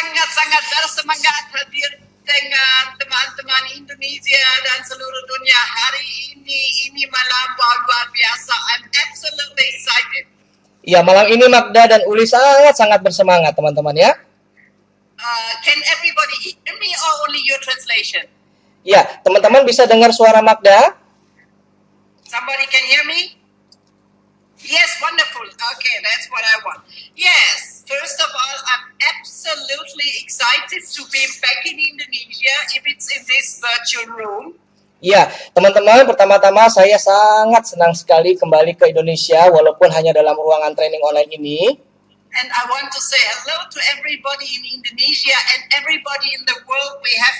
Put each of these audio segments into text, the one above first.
sangat-sangat bersemangat hadir dengan teman-teman Indonesia dan seluruh dunia hari ini. Ini malam luar biasa. I'm absolutely excited. Ya, malam ini Magda dan Uli sangat-sangat bersemangat, teman-teman ya. Can everybody hear me or only your translation? Ya, teman-teman bisa dengar suara Magda? Somebody can hear me? Yes, wonderful. Okay, that's what I want. Yes, first of all, I'm absolutely excited to be back in Indonesia if it's in this virtual room. Ya, teman-teman, pertama-tama saya sangat senang sekali kembali ke Indonesia walaupun hanya dalam ruangan training online ini. And I want to say hello to everybody in Indonesia and everybody in the world. We have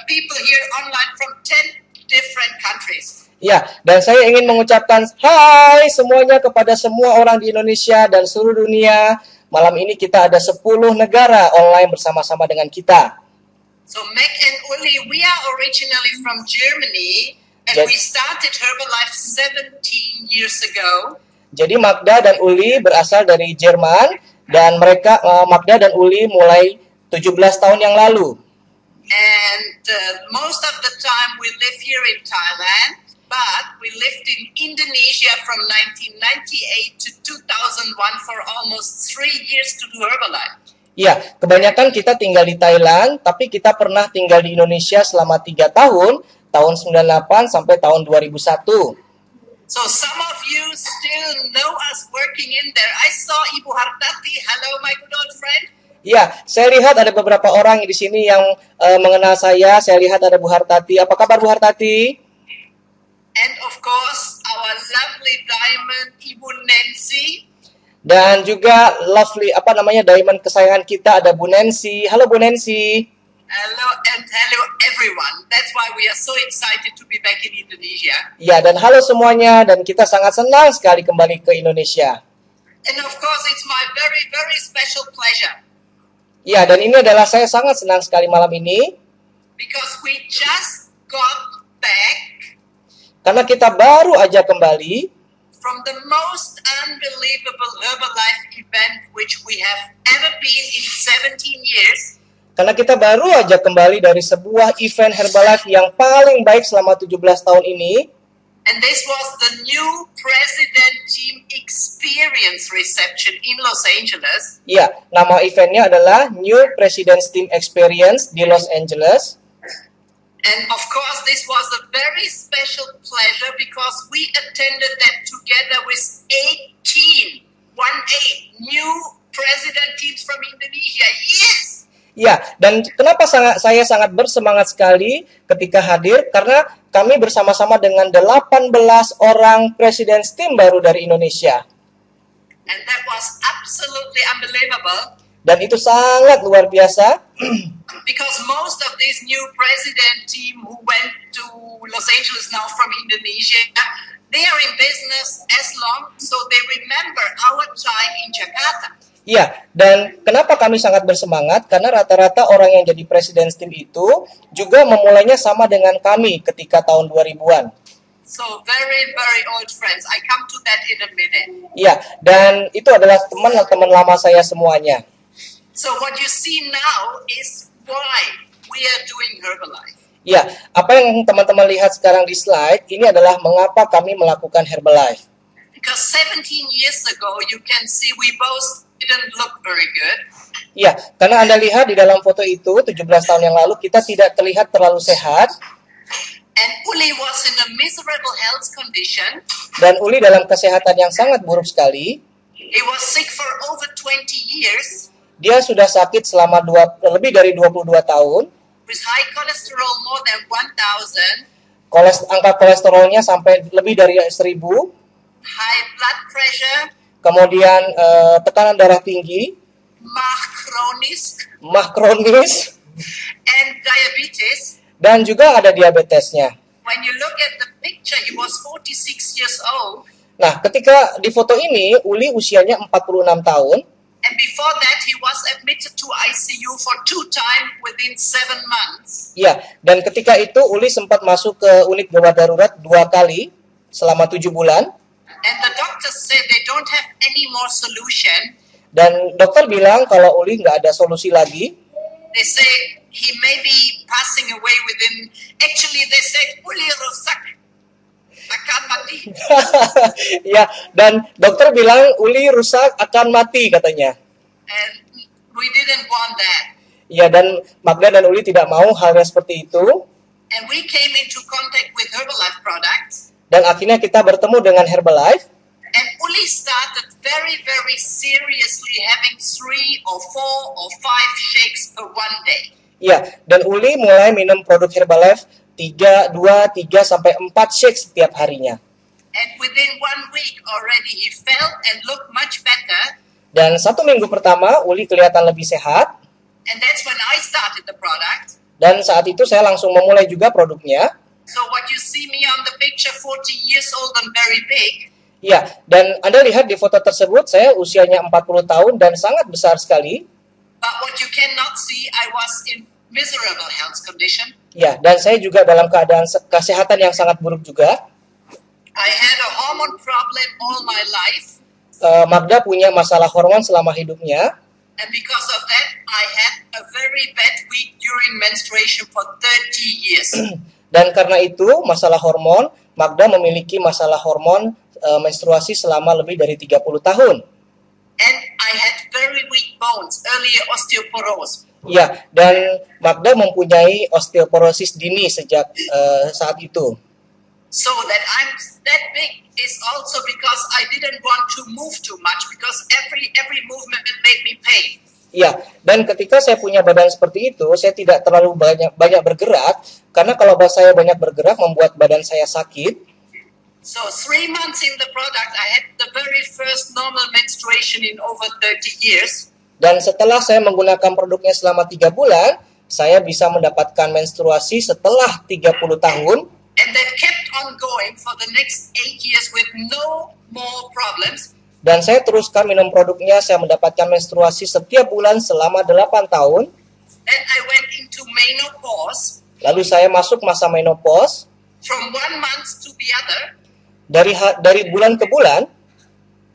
people here online from 10 different countries. Ya, dan saya ingin mengucapkan hai semuanya kepada semua orang di Indonesia dan seluruh dunia. Malam ini kita ada 10 negara online bersama-sama dengan kita. So Mac and Uli, we are originally from Germany and we started Herbalife 17 years ago. Jadi Magda dan Uli berasal dari Jerman dan mereka Magda dan Uli mulai 17 tahun yang lalu. And most of the time we live here in Thailand. But we lived in Indonesia from 1998 to 2001 for almost 3 years to do Herbalife. Ya, kebanyakan kita tinggal di Thailand, tapi kita pernah tinggal di Indonesia selama 3 tahun, tahun 98 sampai tahun 2001. So some of you still know us working in there. I saw Ibu Hartati. Hello, my good old friend. Ya, saya lihat ada beberapa orang di sini yang mengenal saya. Saya lihat ada Bu Hartati. Apa kabar Bu Hartati? And of course, our lovely diamond, Ibu Nancy. Dan juga lovely, diamond kesayangan kita ada Bu Nancy. Halo Bu Nancy. Hello and hello everyone. That's why we are so excited to be back in Indonesia. Ya, dan halo semuanya. Dan kita sangat senang sekali kembali ke Indonesia. And of course, it's my very, very special pleasure. Ya, dan ini adalah saya sangat senang sekali malam ini. Because we just got back. Karena kita baru aja kembali from the most unbelievable Herbalife event which we have ever been in 17 years. Karena kita baru aja kembali dari sebuah event Herbalife yang paling baik selama 17 tahun ini. And this was the new President Team Experience Reception in Los Angeles. Ya, nama eventnya adalah New President's Team Experience di Los Angeles. And of course, this was a very special pleasure because we attended that together with 18 new president teams from Indonesia. Yes! Ya, dan kenapa saya sangat bersemangat sekali ketika hadir? Karena kami bersama-sama dengan 18 orang president's team baru dari Indonesia. And that was absolutely unbelievable. Dan itu sangat luar biasa. Because most of this new president team who went to Los Angeles now from Indonesia, they are in business as long, so they remember our time in Jakarta. Ya, dan kenapa kami sangat bersemangat? Karena rata-rata orang yang jadi president's team itu juga memulainya sama dengan kami ketika tahun 2000-an. So very, very old friends. I come to that in a minute. Ya, dan itu adalah teman-teman lama saya semuanya. So what you see now is why we are doing Herbalife. Ya, apa yang teman-teman lihat sekarang di slide, ini adalah mengapa kami melakukan Herbalife. Because 17 years ago, you can see we both didn't look very good. Ya, karena Anda lihat di dalam foto itu, 17 tahun yang lalu, kita tidak terlihat terlalu sehat. And Uli was in a miserable health condition. Dan Uli dalam kesehatan yang sangat buruk sekali. He was sick for over 20 years. Dia sudah sakit selama lebih dari 22 tahun. With high cholesterol more than 1,000. Angka kolesterolnya sampai lebih dari 1.000. High blood pressure. Kemudian tekanan darah tinggi. Mah kronis. And diabetes. Dan juga ada diabetesnya. When you look at the picture, he was 46 years old. Nah, ketika di foto ini, Uli usianya 46 tahun. And before that, he was admitted to ICU for 2 times within 7 months. Ya, dan ketika itu Uli sempat masuk ke unit gawat darurat 2 kali selama 7 bulan. And the doctor said they don't have any more solution. Dan dokter bilang kalau Uli nggak ada solusi lagi. They say he may be passing away within. Actually, they said Uli rusak akan mati. Ya, dan dokter bilang Uli rusak akan mati katanya. And we didn't want that. Ya, dan Magda dan Uli tidak mau hal yang seperti itu. And we came into contact with Herbalife products. Dan akhirnya kita bertemu dengan Herbalife. And Uli started very, very seriously having 3 or 4 or 5 shakes per one day. Ya, dan Uli mulai minum produk Herbalife 2, 3 sampai 4 shake setiap harinya. And within 1 week already he felt and looked much better. Dan 1 minggu pertama Uli kelihatan lebih sehat. And that's when I started the product. Dan saat itu saya langsung memulai juga produknya. So what you see me on the picture, 40 years old and very big. Ya, dan Anda lihat di foto tersebut saya usianya 40 tahun dan sangat besar sekali. But what you cannot see, I was in miserable health condition. Ya, dan saya juga dalam keadaan kesehatan yang sangat buruk juga. I had a hormone problem all my life. Magda punya masalah hormon selama hidupnya. And because of that, I had a very bad week during menstruation for 30 years. Dan karena itu, masalah hormon, Magda memiliki masalah hormon menstruasi selama lebih dari 30 tahun. And I had very weak bones, early osteoporosis. Ya, dan Magda mempunyai osteoporosis dini sejak saat itu. So that I'm that big is also because I didn't want to move too much because every movement made me pain. Ya, dan ketika saya punya badan seperti itu, saya tidak terlalu banyak bergerak karena kalau saya banyak bergerak membuat badan saya sakit. So 3 months in the product, I had the very first normal menstruation in over 30 years. Dan setelah saya menggunakan produknya selama 3 bulan, saya bisa mendapatkan menstruasi setelah 30 tahun. And that kept on going for the next 8 years with no more problems. Dan saya teruskan minum produknya, saya mendapatkan menstruasi setiap bulan selama 8 tahun. Then I went into menopause. Lalu saya masuk masa menopause. From 1 month to the other. Dari bulan ke bulan.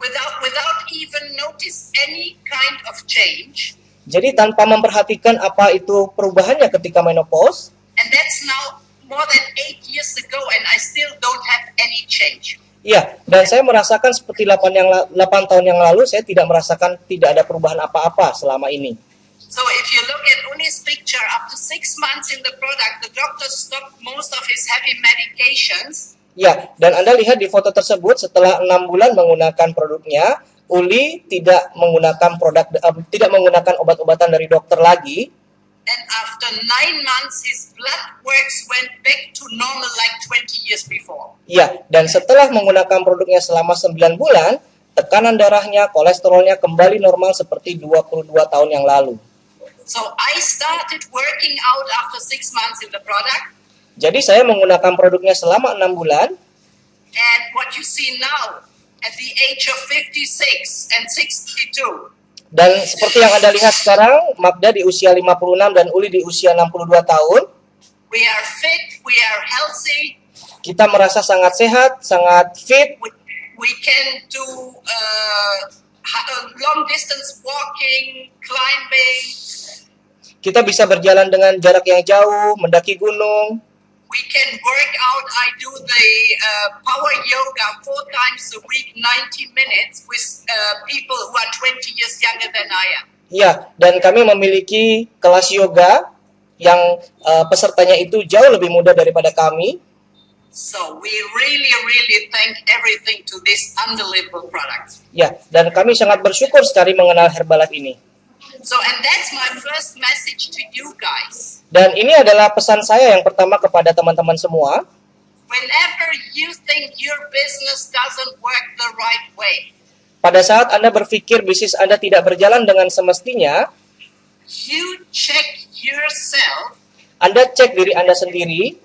Without even notice any kind of change. Jadi tanpa memperhatikan apa itu perubahannya ketika menopause. And that's now more than 8 years ago and I still don't have any change. Ya, dan saya merasakan seperti 8 tahun yang lalu, saya tidak merasakan tidak ada perubahan apa-apa selama ini. So if you look at Uni's picture, after 6 months in the product, the doctor stopped most of his heavy medications. Ya, dan Anda lihat di foto tersebut setelah 6 bulan menggunakan produknya, Uli tidak menggunakan obat-obatan dari dokter lagi. And after 9 months, his blood works went back to normal like 20 years before. Ya, dan setelah menggunakan produknya selama 9 bulan, tekanan darahnya, kolesterolnya kembali normal seperti 22 tahun yang lalu. So I started working out after 6 months in the product. Jadi saya menggunakan produknya selama 6 bulan. And what you see now, at the age of 56 and 62. Dan seperti yang Anda lihat sekarang, Magda di usia 56 dan Uli di usia 62 tahun. We are fit, we are healthy. Kita merasa sangat sehat, sangat fit. We can do long distance walking, climbing. Kita bisa berjalan dengan jarak yang jauh, mendaki gunung. We can work out. I do the power yoga 4 times a week, 90 minutes with people who are 20 years younger than I am. Ya, dan kami memiliki kelas yoga yang pesertanya itu jauh lebih muda daripada kami. So we really thank everything to this unbelievable product. Ya, dan kami sangat bersyukur sekali mengenal Herbalife ini. So, and that's my first message to you guys. Dan ini adalah pesan saya yang pertama kepada teman-teman semua. Whenever you think your business doesn't work the right way, pada saat Anda berpikir bisnis Anda tidak berjalan dengan semestinya, you check yourself. Anda cek diri Anda sendiri.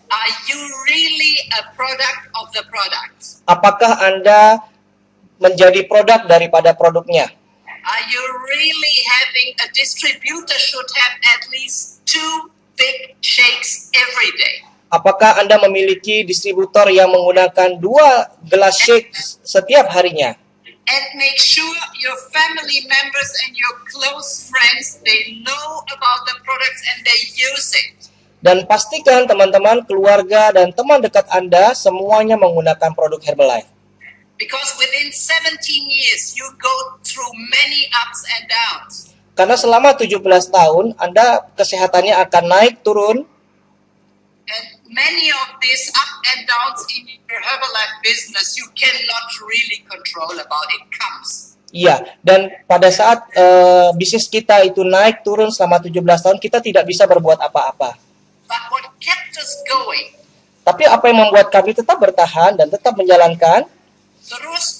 Are you really a product of the product? Apakah Anda menjadi produk daripada produknya? Are you really having a distributor should have at least 2 big shakes every day? Apakah Anda memiliki distributor yang menggunakan 2 gelas shake setiap harinya? and make sure your family members and your close friends, they know about the products and they use it. Dan pastikan teman-teman, keluarga, dan teman dekat Anda semuanya menggunakan produk Herbalife. Because within 17 years, you go through many ups and downs. Karena selama 17 tahun, Anda kesehatannya akan naik turun. And many of these up and downs in your Herbalife business, you cannot really control about. It comes. Iya, dan pada saat bisnis kita itu naik turun selama 17 tahun, kita tidak bisa berbuat apa-apa. But what kept us going? Tapi apa yang membuat kami tetap bertahan dan tetap menjalankan? Terus.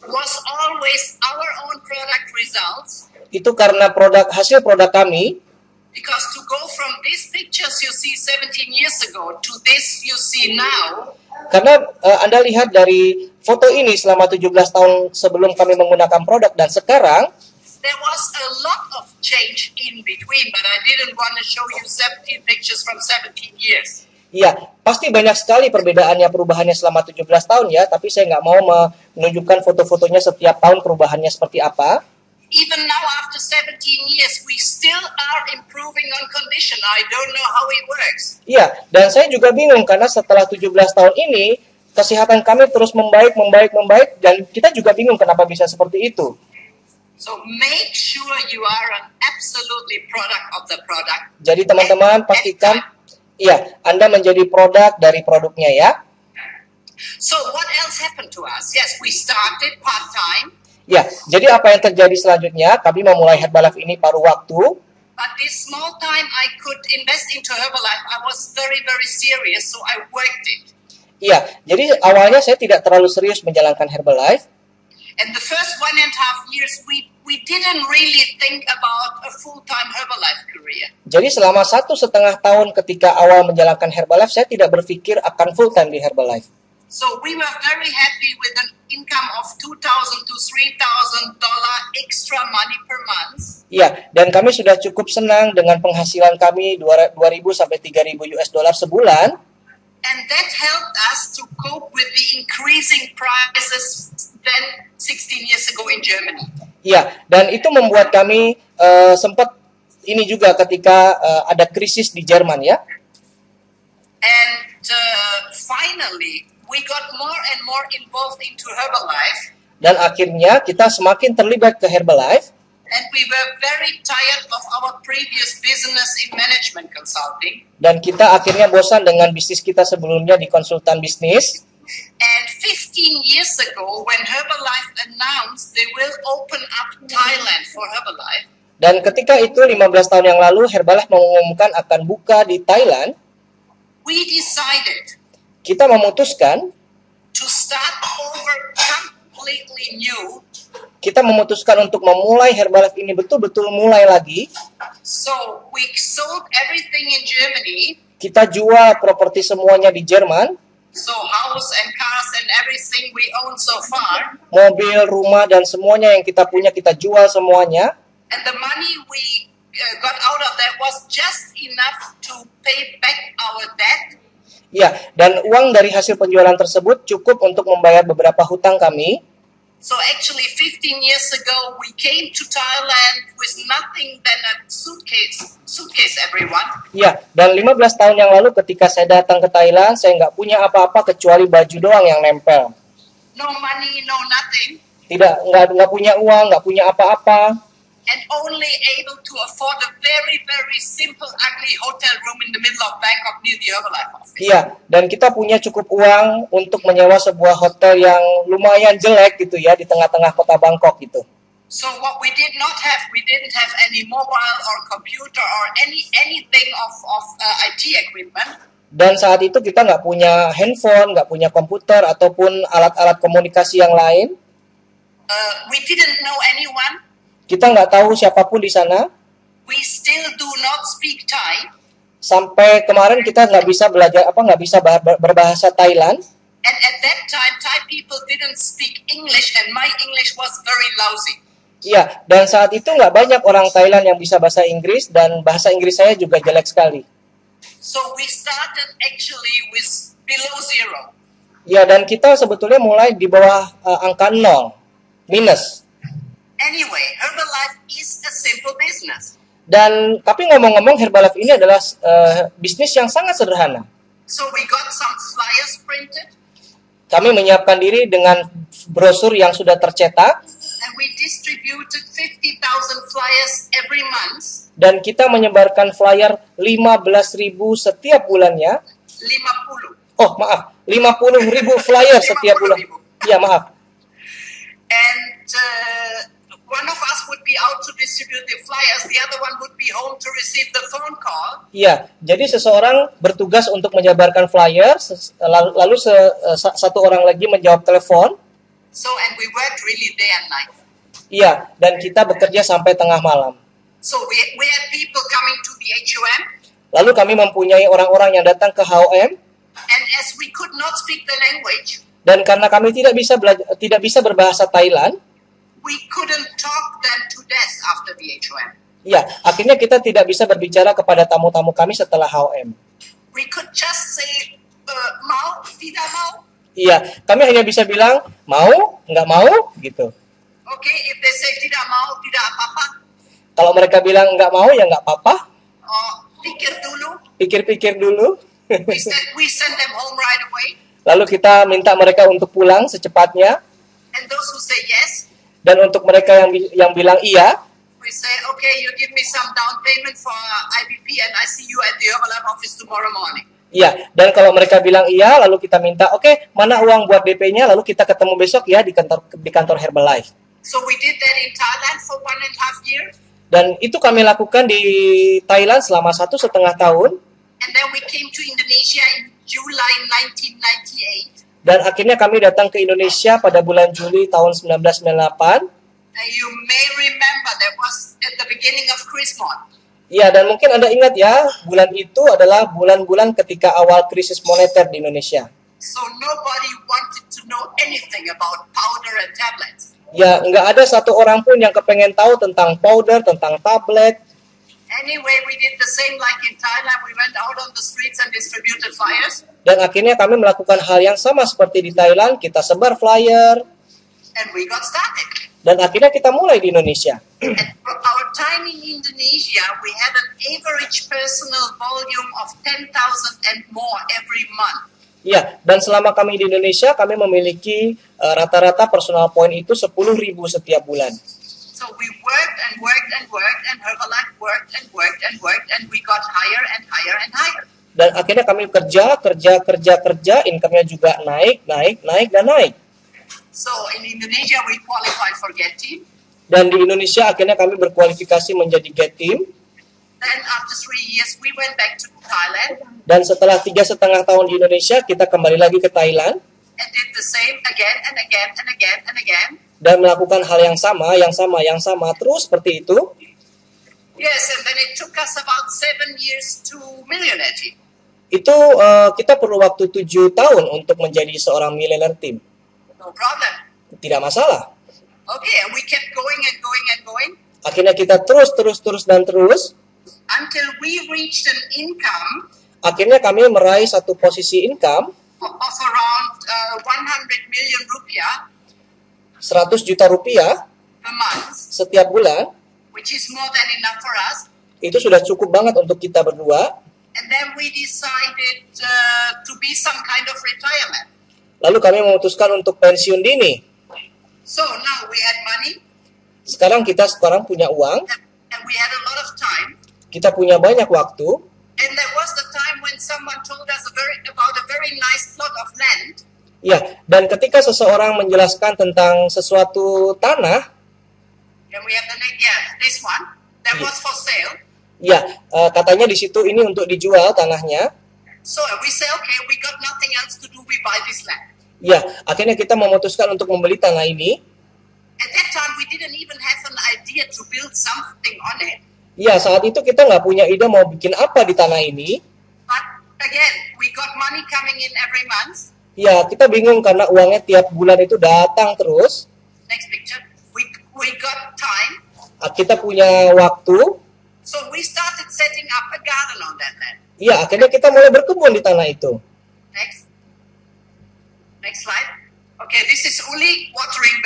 Was always our own product results. Itu karena hasil produk kami. Because to go from these pictures you see 17 years ago to this you see now. Karena Anda lihat dari foto ini selama 17 tahun sebelum kami menggunakan produk dan sekarang, there was a lot of change in between, but I didn't want to show you 17 pictures from 17 years. Iya, pasti banyak sekali perbedaannya, perubahannya selama 17 tahun ya, tapi saya nggak mau menunjukkan foto-fotonya setiap tahun perubahannya seperti apa. Even now after 17 years, we still are improving on condition. I don't know how it works. Iya, dan saya juga bingung karena setelah 17 tahun ini, kesehatan kami terus membaik, dan kita juga bingung kenapa bisa seperti itu. So make sure you are an absolutely product of the product. Jadi teman-teman pastikan, iya, Anda menjadi produk dari produknya ya. So what else happened to us? Yes, we started part-time. Ya, jadi apa yang terjadi selanjutnya? Kami memulai Herbalife ini paruh waktu. But this small time I could invest into Herbalife, I was very, very serious, so I worked it. Iya, jadi awalnya saya tidak terlalu serius menjalankan Herbalife. And the first 1.5 years, we didn't really think about a full-time Herbalife career. Jadi selama 1,5 tahun ketika awal menjalankan Herbalife, saya tidak berpikir akan full-time di Herbalife. So we were very happy with an income of $2,000 to $3,000 extra money per month. Iya, dan kami sudah cukup senang dengan penghasilan kami 2.000 sampai 3.000 US dollar sebulan. And that helped us to cope with the increasing prices then 16 years ago in Germany. Iya, dan itu membuat kami sempat ini juga ketika ada krisis di Jerman ya. And finally, we got more and more involved into Herbalife. Dan akhirnya kita semakin terlibat ke Herbalife. And we were very tired of our previous business in management consulting. Dan kita akhirnya bosan dengan bisnis kita sebelumnya di konsultan bisnis. And 15 years ago, when Herbalife announced they will open up Thailand for Herbalife. Dan ketika itu 15 tahun yang lalu Herbalife mengumumkan akan buka di Thailand. We decided Kita memutuskan to start over completely new. Kita memutuskan untuk memulai Herbalife ini betul-betul mulai lagi. So we sold everything in Germany. Kita jual properti semuanya di Jerman. So house and cars and everything we own so far. Mobil, rumah, dan semuanya yang kita punya kita jual semuanya. And the money we got out of that was just enough to pay back our debt. Ya, dan uang dari hasil penjualan tersebut cukup untuk membayar beberapa hutang kami. So actually 15 years ago we came to Thailand with nothing than a suitcase everyone. Ya, dan 15 tahun yang lalu ketika saya datang ke Thailand, saya nggak punya apa-apa kecuali baju doang yang nempel. No money, no nothing. Nggak punya uang, nggak punya apa-apa. And only able to afford a very, very simple, ugly hotel room in the middle of Bangkok near the Herbalife office. Iya, dan kita punya cukup uang untuk menyewa sebuah hotel yang lumayan jelek gitu ya, di tengah-tengah kota Bangkok gitu. So what we didn't have any mobile or computer or anything of IT equipment. Dan saat itu kita nggak punya handphone, nggak punya komputer, ataupun alat-alat komunikasi yang lain. We didn't know anyone. Kita nggak tahu siapapun di sana. We still do not speak Thai. Sampai kemarin kita nggak bisa berbahasa Thailand. And at that time, Thai people didn't speak English, and my English was very lousy. Iya, dan saat itu nggak banyak orang Thailand yang bisa bahasa Inggris, dan bahasa Inggris saya juga jelek sekali. So we started actually with below zero. Ya, dan kita sebetulnya mulai di bawah angka 0, minus. Anyway, Herbalife is a simple business. Dan tapi ngomong-ngomong, Herbalife ini adalah bisnis yang sangat sederhana. So we got some flyers printed Kami menyiapkan diri dengan brosur yang sudah tercetak and we distributed 50,000 flyers every month. dan kita menyebarkan flyer 15.000 setiap bulannya. 50. Oh, maaf, 50.000 flyer setiap bulan. Iya, maaf. And one of us would be out to distribute the flyers, the other one would be home to receive the phone call. Iya, jadi seseorang bertugas untuk menyebarkan flyer, lalu satu orang lagi menjawab telepon. So, and we worked really day and night. Iya, dan kita bekerja sampai tengah malam. So we had people coming to the HOM. Lalu kami mempunyai orang-orang yang datang ke HOM. And as we could not speak the language, Dan karena kami tidak bisa berbahasa Thailand, we couldn't talk them to death after the HOM. ya, akhirnya kita tidak bisa berbicara kepada tamu-tamu kami setelah HOM. We could just say, mau, tidak mau. Iya, kami hanya bisa bilang, mau, nggak mau, gitu. Okay, if they say tidak mau, tidak apa-apa. Kalau mereka bilang nggak mau, ya nggak apa-apa. Pikir dulu. Pikir-pikir dulu. We send them home right away. Lalu kita minta mereka untuk pulang secepatnya. And those who say yes, Dan untuk mereka yang bilang iya, we say, okay, you give me some down payment for IBP and I see you at the Herbalife office tomorrow morning. iya. Dan kalau mereka bilang iya, lalu kita minta, oke, mana uang buat DP-nya, lalu kita ketemu besok ya di kantor Herbalife. So we did that in Thailand for 1.5 years. Dan itu kami lakukan di Thailand selama 1,5 tahun. And then we came to Indonesia in July 1998. Dan akhirnya kami datang ke Indonesia pada bulan Juli tahun 1998. You may remember that was at the beginning of Christmas. Iya, dan mungkin Anda ingat ya, bulan itu adalah bulan-bulan ketika awal krisis moneter di Indonesia. So nobody wanted to know anything about powder and tablets. Ya, nggak ada satu orang pun yang kepengen tahu tentang powder, tentang tablet. Anyway, we did the same like in Thailand. We went out on the streets and distributed flyers. Dan akhirnya kami melakukan hal yang sama seperti di Thailand, kita sebar flyer. And we got started. Dan akhirnya kita mulai di Indonesia. And for our time in Indonesia, we had an average personal volume of 10,000 and more every month. Iya, dan selama kami di Indonesia, kami memiliki rata-rata personal point itu 10.000 setiap bulan. So we worked and worked and worked, and Herbalife worked and worked and worked, and we got higher and higher and higher. Dan akhirnya kami kerja, income-nya juga naik, dan naik. So in Indonesia, we qualified for Get Team. Dan di Indonesia akhirnya kami berkualifikasi menjadi Get Team. Then after 3 years, we went back to Thailand Dan setelah 3,5 tahun di Indonesia, kita kembali lagi ke Thailand. and did the same again and again and again and again. Dan melakukan hal yang sama, terus seperti itu. Yes, and then it took us about 7 years to millionaire team. Itu kita perlu waktu 7 tahun untuk menjadi seorang millionaire team. No problem. Tidak masalah. Okay, and we kept going and going and going Akhirnya kita terus until we reached an income akhirnya kami meraih satu posisi income of around 100 million rupiah 100 juta rupiah per month, setiap bulan. which is more than enough for us. Itu sudah cukup banget untuk kita berdua. And then we decided to be some kind of retirement. Lalu kami memutuskan untuk pensiun dini. So now we had money Sekarang punya uang, and we had a lot of time. kita punya banyak waktu. And there was the time when someone told us about a very nice plot of land. Ya, dan ketika seseorang menjelaskan tentang sesuatu tanah, And we have this one that was for sale. ya, katanya di situ ini untuk dijual tanahnya. So we say, okay, we got nothing else to do. We buy this land. Ya, akhirnya kita memutuskan untuk membeli tanah ini. At that time, we didn't even have an idea to build something on it. Ya, saat itu kita nggak punya ide mau bikin apa di tanah ini. But again, we got money coming in every month. Ya, kita bingung karena uangnya tiap bulan itu datang terus. Next picture. We got time. Kita punya waktu. So we started setting up a garden on that land. Ya, akhirnya kita mulai berkebun di tanah itu. Next. Next slide. Okay, this is Uli watering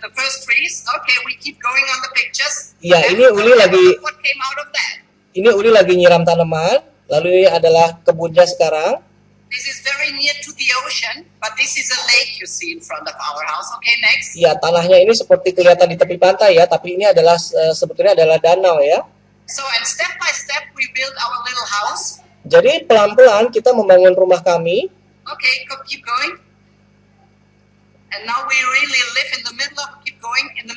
the first trees. Okay, we keep going on the pictures. Ya, ini Uli lagi What came out of that? nyiram tanaman. Lalu ini adalah kebunnya sekarang. This is very near to the ocean, but this is a lake you see in front of our house. Okay, next. Ya, tanahnya ini seperti kelihatan di tepi pantai ya, tapi ini adalah sebetulnya adalah danau ya. So, and step by step we build our little house. Jadi pelan-pelan kita membangun rumah kami. Okay, keep going. And now we really live in the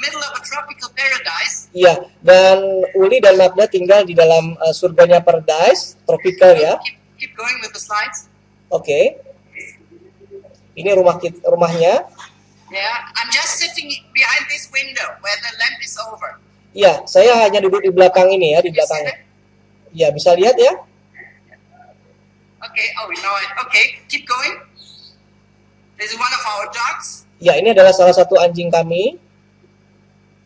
middle of a tropical paradise. Ya, dan Uli dan Magda tinggal di dalam surganya paradise, tropical ya. Keep going with the slides. Oke. Ini rumahnya. Yeah, I'm just sitting behind this window where the lamp is over. Ya, saya hanya duduk di belakang ini ya, di You see belakangnya. that? Ya, bisa lihat ya. Okay, oh, we know it. Okay, keep going. This is one of our dogs. Ya, ini adalah salah satu anjing kami.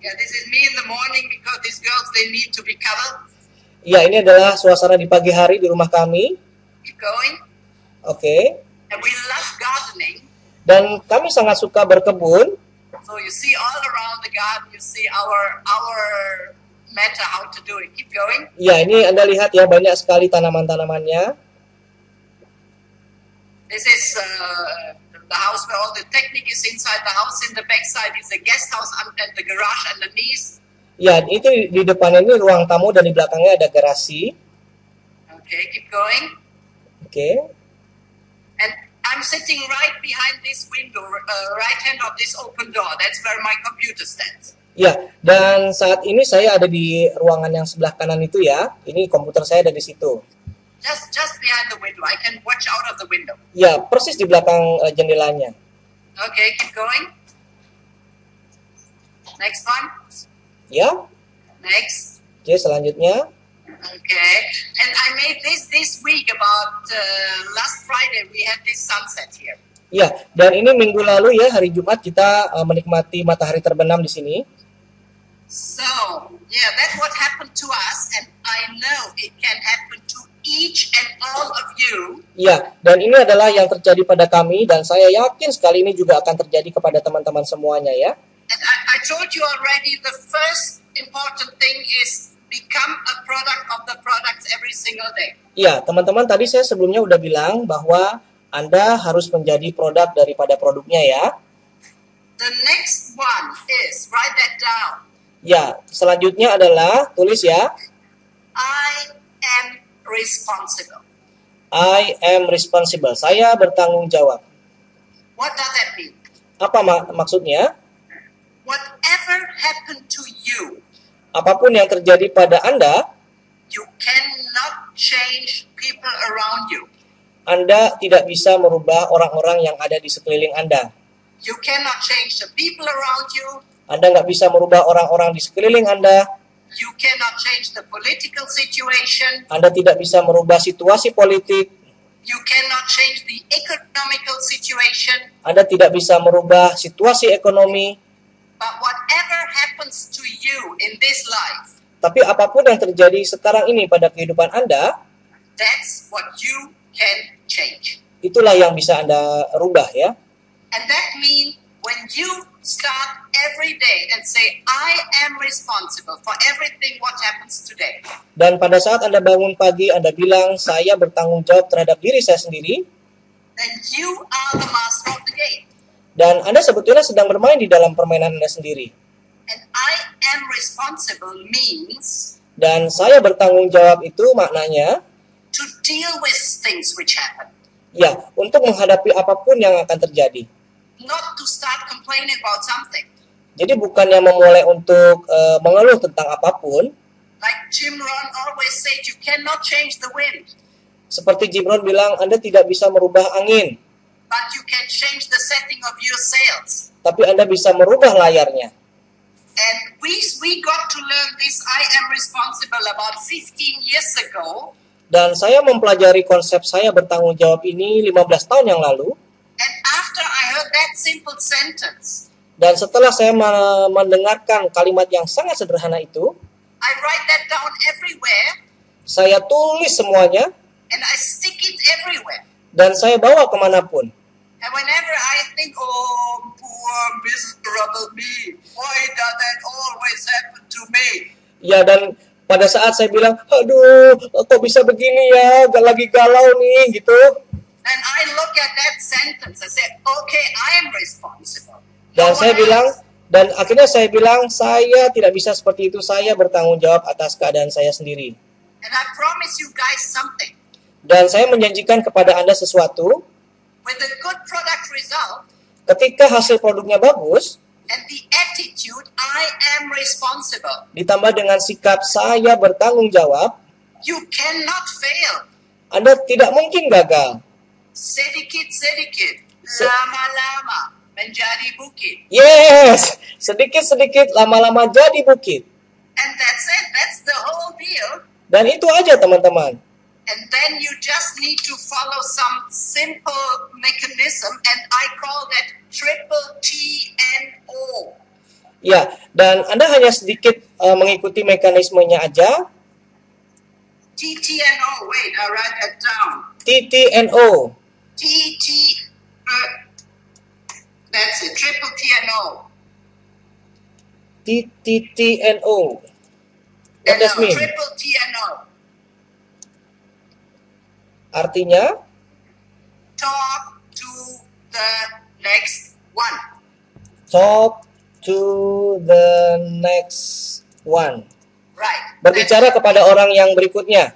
Yeah, this is me in the morning because these girls, they need to be cuddled. Ya, ini adalah suasana di pagi hari di rumah kami. Keep going. Oke. And we love gardening. Dan kami sangat suka berkebun. So you see all around the garden, you see our matter how to do it. Keep going. Ya, ini Anda lihat ya, banyak sekali tanaman-tanamannya. This is the house where all the technique is inside the house. In the back side is a guest house and the garage underneath. Ya, itu di depan ini ruang tamu dan di belakangnya ada garasi. Okay, keep going. Oke. And I'm sitting right behind this window, right hand of this open door. That's where my computer stands. Ya, dan saat ini saya ada di ruangan yang sebelah kanan itu ya. Ini komputer saya ada di situ. Just behind the window. I can watch out of the window. Ya, persis di belakang jendelanya. Okay, keep going. Next one. Ya. Next. Oke, selanjutnya. Okay, and I made this week about last Friday we had this sunset here. Ya, dan ini minggu lalu ya, hari Jumat kita menikmati matahari terbenam di sini. So, yeah, that's what happened to us, and I know it can happen to each and all of you. Ya, dan ini adalah yang terjadi pada kami, dan saya yakin sekali ini juga akan terjadi kepada teman-teman semuanya ya. And I told you already, the first important thing is become a product of the products every single day. Ya, teman-teman, tadi saya sebelumnya udah bilang bahwa Anda harus menjadi produk daripada produknya ya. The next one is, write that down. Ya, selanjutnya adalah, tulis ya. I am responsible. I am responsible. Saya bertanggung jawab. What does that mean? Apa maksudnya? Whatever happened to you, Apapun yang terjadi pada Anda, you cannot change people around you. Anda tidak bisa merubah orang-orang yang ada di sekeliling Anda. You cannot change the people around you. Anda nggak bisa merubah orang-orang di sekeliling Anda. You cannot change the political situation. Anda tidak bisa merubah situasi politik. You cannot change the economical situation. Anda tidak bisa merubah situasi ekonomi. But whatever happens to you in this life, Tapi apapun yang terjadi sekarang ini pada kehidupan Anda, that's what you can change. itulah yang bisa Anda rubah ya. And that means when you start every day and say, I am responsible for everything what happens today. Dan pada saat Anda bangun pagi, Anda bilang, saya bertanggung jawab terhadap diri saya sendiri. Then you are the master of the game. Dan Anda sebetulnya sedang bermain di dalam permainan Anda sendiri. And I am responsible means Dan saya bertanggung jawab itu maknanya, to deal with things which happen. ya, untuk menghadapi apapun yang akan terjadi. Not to start complaining about something. Jadi bukannya memulai untuk mengeluh tentang apapun. Like Jim Rohn always said, you cannot change the wind, Seperti Jim Rohn bilang, Anda tidak bisa merubah angin. but you can change the setting of your sails. Tapi Anda bisa merubah layarnya. And we got to learn this I am responsible about 15 years ago. Dan saya mempelajari konsep saya bertanggung jawab ini 15 tahun yang lalu. And after I heard that simple sentence, Dan setelah saya mendengarkan kalimat yang sangat sederhana itu, I write that down everywhere saya tulis semuanya and I stick it everywhere. dan saya bawa kemanapun. And whenever I happening? Oh, poor miserable me. Why does that always happen to me? Ya, dan pada saat saya bilang, aduh, kok bisa begini ya, lagi galau nih, gitu. And I look at that sentence, I say, okay, I am responsible. Dan No saya one bilang, else. dan akhirnya saya bilang, saya tidak bisa seperti itu, saya bertanggung jawab atas keadaan saya sendiri. And I promise you guys something. Dan saya menjanjikan kepada Anda sesuatu, With a good product result ketika hasil produknya bagus, and the attitude, I am responsible, ditambah dengan sikap saya bertanggung jawab, you cannot fail. Anda tidak mungkin gagal. Sedikit-sedikit, lama-lama menjadi bukit. Yes, sedikit-sedikit lama-lama jadi bukit. And that's it. That's the whole deal. Dan itu aja teman-teman. And then you just need to follow some simple mechanism, and I call that triple TNO. Ya, dan Anda hanya sedikit mengikuti mekanismenya aja. TTNO. Wait, I write that down. TTNO. TT. That's it. Triple TNO. TTNO. What does mean? Triple TNO. Artinya, Talk to the next one. talk to the next one. Right. Berbicara kepada orang yang berikutnya.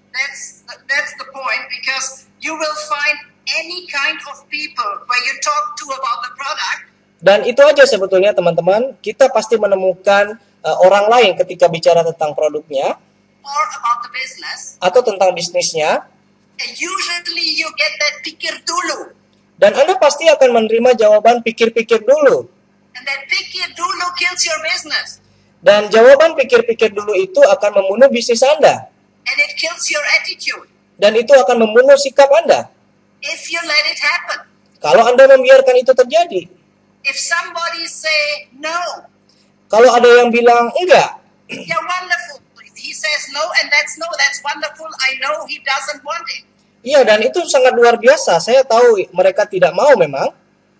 That's the point, because you will find any kind of people where you talk to about the product. Dan itu aja sebetulnya teman-teman, kita pasti menemukan orang lain ketika bicara tentang produknya Or about the business, atau tentang bisnisnya, and usually you get that pikir dulu, dan Anda pasti akan menerima jawaban pikir-pikir dulu. and that pikir dulu kills your business, Dan jawaban pikir-pikir dulu itu akan membunuh bisnis Anda. and it kills your attitude Dan itu akan membunuh sikap Anda. if you let it happen. Kalau Anda membiarkan itu terjadi. If somebody say no, Kalau ada yang bilang enggak, yeah, wonderful. He says no, and that's no. That's wonderful. I know he doesn't want it. iya, dan itu sangat luar biasa. Saya tahu mereka tidak mau memang.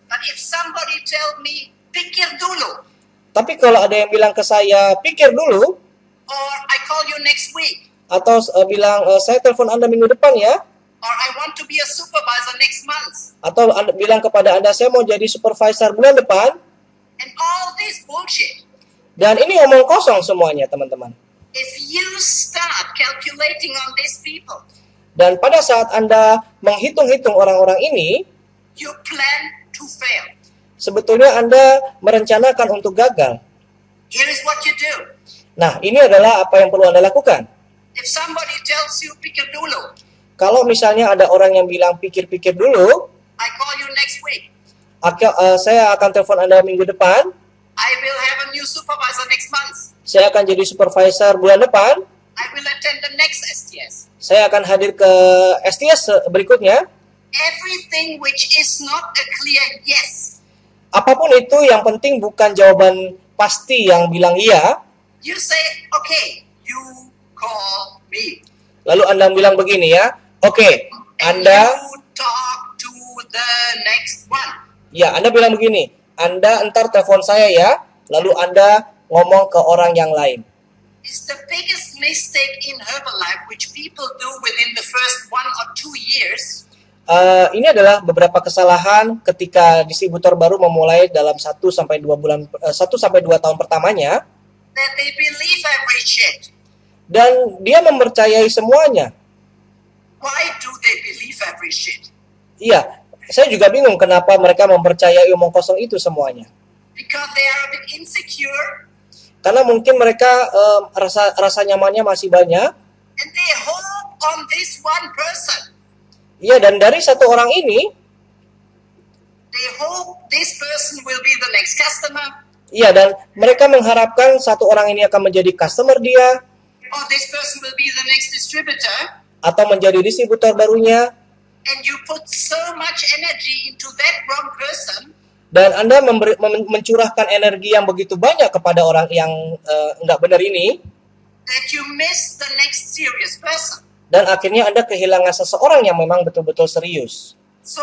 But if somebody tell me pikir dulu, Tapi kalau ada yang bilang ke saya, pikir dulu, or I call you next week, atau bilang, saya telepon Anda minggu depan ya, or I want to be a supervisor next month, atau bilang kepada Anda, saya mau jadi supervisor bulan depan, and all this bullshit. dan ini omong kosong semuanya teman-teman. If you start calculating on these people, Dan pada saat Anda menghitung-hitung orang-orang ini, you plan to fail. sebetulnya Anda merencanakan untuk gagal. Here is what you do. Nah, ini adalah apa yang perlu Anda lakukan. If somebody tells you pikir dulu, Kalau misalnya ada orang yang bilang pikir-pikir dulu, I call you next week. saya akan telepon Anda minggu depan, I will have a new supervisor next month. saya akan jadi supervisor bulan depan, I will attend the next STS. saya akan hadir ke STS berikutnya. Everything which is not a clear yes, Apapun itu, yang penting bukan jawaban pasti yang bilang iya. you say, okay, you call me. Lalu Anda bilang begini ya, oke, And Anda, you talk to the next one. ya Anda bilang begini, Anda entar telepon saya ya, lalu Anda ngomong ke orang yang lain. It's the biggest mistake in Herbalife which people do within the first 1 or 2 years. Ini adalah beberapa kesalahan ketika distributor baru memulai dalam 1 sampai 2 tahun pertamanya, That they believe every shit. dan dia mempercayai semuanya. Why do they believe every shit? Iya, saya juga bingung kenapa mereka mempercayai omong kosong itu semuanya. Because they are a bit insecure, Karena mungkin mereka rasa nyamannya masih banyak. and they hope on this one person. Iya, dan dari satu orang ini, They hope this person will be the next customer, iya, dan mereka mengharapkan satu orang ini akan menjadi customer dia, or this person will be the next distributor, atau menjadi distributor barunya, and you put so much energy into that wrong person, dan Anda mencurahkan energi yang begitu banyak kepada orang yang nggak benar ini, that you miss the next serious person. dan akhirnya Anda kehilangan seseorang yang memang betul-betul serius. So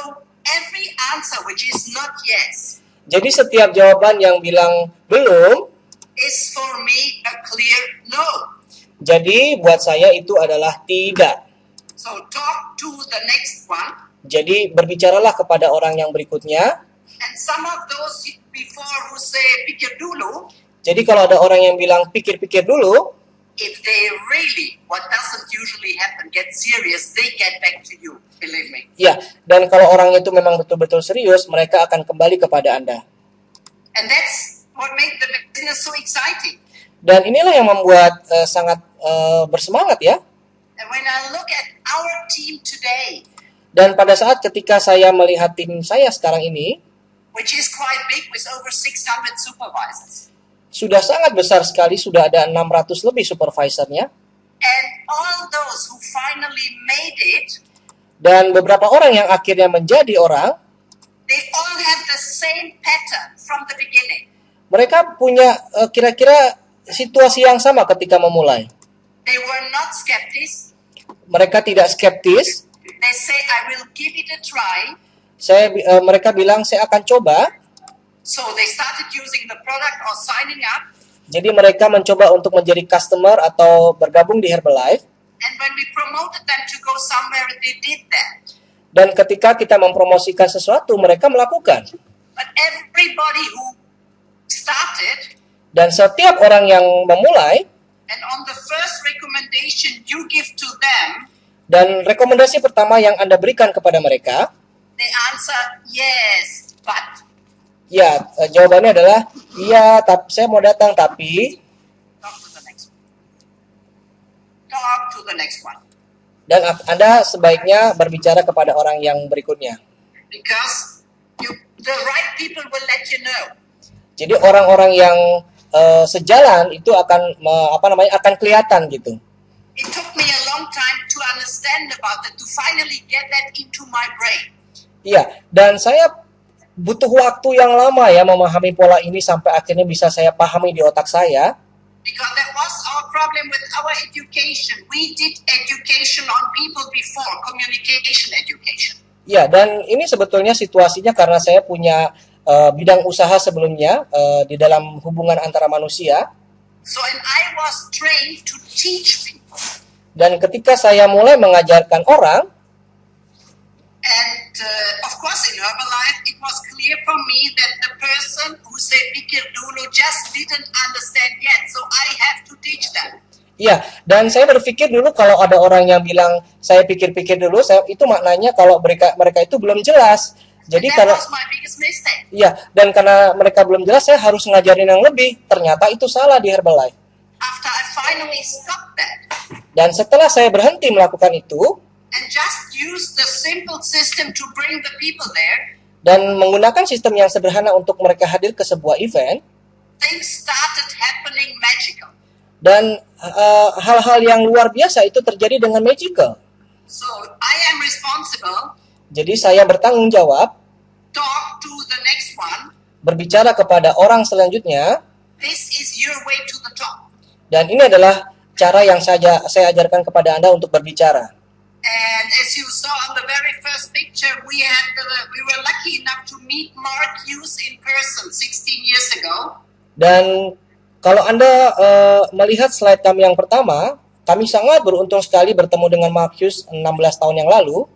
every answer which is not yes Jadi setiap jawaban yang bilang belum, is for me a clear no. jadi buat saya itu adalah tidak. So talk to the next one. Jadi berbicaralah kepada orang yang berikutnya. And some of those before who say pikir dulu, Jadi kalau ada orang yang bilang pikir-pikir dulu, if they really, what doesn't usually happen, get serious, they get back to you, believe me. ya, dan kalau orang itu memang betul-betul serius, mereka akan kembali kepada Anda. And that's what makes the business so exciting. Dan inilah yang membuat sangat bersemangat ya. And when I look at our team today, Dan pada saat ketika saya melihat tim saya sekarang ini, which is quite big with over 600 supervisors, sudah sangat besar sekali, sudah ada 600 lebih supervisornya. and all those who finally made it, Dan beberapa orang yang akhirnya menjadi orang, they all have the same pattern from the beginning. mereka punya kira-kira situasi yang sama ketika memulai. They were not skeptics. Mereka tidak skeptis. They say, I will give it a try. Mereka bilang, saya akan coba. So they started using the product or signing up. Jadi mereka mencoba untuk menjadi customer atau bergabung di Herbalife. And when we promoted them to go somewhere, they did that. Dan ketika kita mempromosikan sesuatu, mereka melakukan. But everybody who started, Dan setiap orang yang memulai, and on the first recommendation you give to them, dan rekomendasi pertama yang Anda berikan kepada mereka, they answer, yes, but. ya, jawabannya adalah, iya, saya mau datang, tapi, Talk to the next one. Talk to the next one. dan Anda sebaiknya berbicara kepada orang yang berikutnya. Because the right people will let you know. Jadi orang-orang yang sejalan itu akan akan kelihatan gitu. It took me a long time to understand about it, to finally get that into my brain. Iya, dan saya butuh waktu yang lama ya memahami pola ini sampai akhirnya bisa saya pahami di otak saya. Because that was our problem with our education. We did education on people before, communication education. Ya, dan ini sebetulnya situasinya karena saya punya bidang usaha sebelumnya di dalam hubungan antara manusia. So and I was trained to teach people. Dan ketika saya mulai mengajarkan orang, And of course in Herbalife, it was clear for me that the person who said pikir dulu just didn't understand yet. So I have to teach them. ya, dan saya berpikir dulu kalau ada orang yang bilang saya pikir-pikir dulu, itu maknanya kalau mereka itu belum jelas. Jadi That karena was my biggest mistake. ya, dan karena mereka belum jelas, saya harus ngajarin yang lebih. Ternyata itu salah di Herbalife. After I finally stopped that Dan setelah saya berhenti melakukan itu and just use the simple system to bring the people there, dan menggunakan sistem yang sederhana untuk mereka hadir ke sebuah event, things started happening magical. dan hal-hal yang luar biasa itu terjadi dengan magical. So I am responsible. Jadi saya bertanggung jawab Talk to the next one. berbicara kepada orang selanjutnya, This is your way to the top. dan ini adalah cara yang saya ajarkan kepada Anda untuk berbicara. And as you saw on the very first picture, we were lucky enough to meet Mark Hughes in person 16 years ago. Dan kalau Anda melihat slide kami yang pertama, kami sangat beruntung sekali bertemu dengan Mark Hughes 16 tahun yang lalu.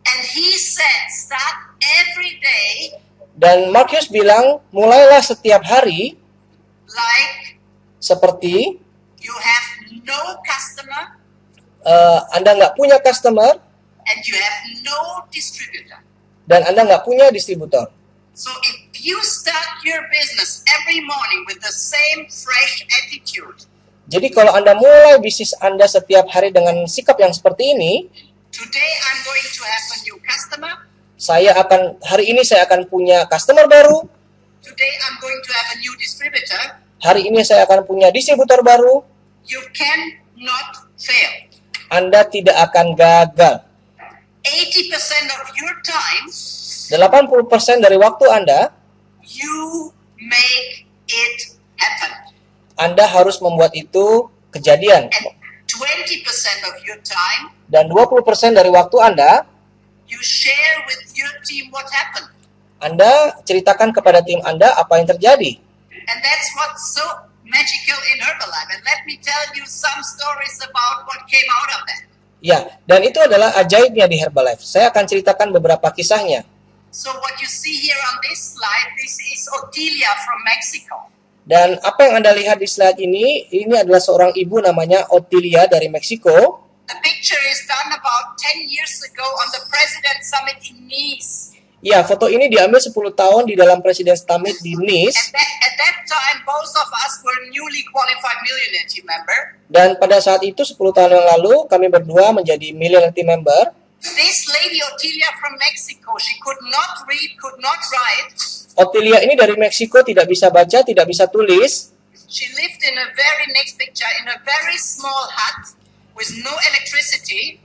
And he said, start every day Dan Mark Hughes bilang, mulailah setiap hari like seperti you have no customer Anda nggak punya customer and you have no distributor. dan Anda nggak punya distributor. So if you start your business every morning with the same fresh attitude, Jadi kalau Anda mulai bisnis Anda setiap hari dengan sikap yang seperti ini, today I'm going to have a new customer. hari ini saya akan punya customer baru, Today I'm going to have a new distributor. hari ini saya akan punya distributor baru, You cannot fail. Anda tidak akan gagal. 80% of your time, 80% dari waktu Anda, you make it happen. Anda harus membuat itu kejadian. And 20% of your time, Dan 20% dari waktu Anda, you share with your team what happened. Anda ceritakan kepada tim Anda apa yang terjadi. And that's what's so magical in Herbalife. And let me tell you some stories about what came out of that. Ya, dan itu adalah ajaibnya di Herbalife. Saya akan ceritakan beberapa kisahnya. So what you see here on this slide, this is Otilia from Mexico. Dan apa yang Anda lihat di slide ini adalah seorang ibu namanya Otilia dari Meksiko. The picture is done about 10 years ago on the President Summit in Nice. Ya, foto ini diambil 10 tahun di dalam Presiden Summit di Nice. At that time, both of us were newly qualified millionaire team member. Dan pada saat itu 10 tahun yang lalu kami berdua menjadi millionaire team member. This lady Otilia from Mexico, she could not read, could not write. Otilia ini dari Meksiko, tidak bisa baca, tidak bisa tulis. She lived in a very next picture in a very small hut with no electricity.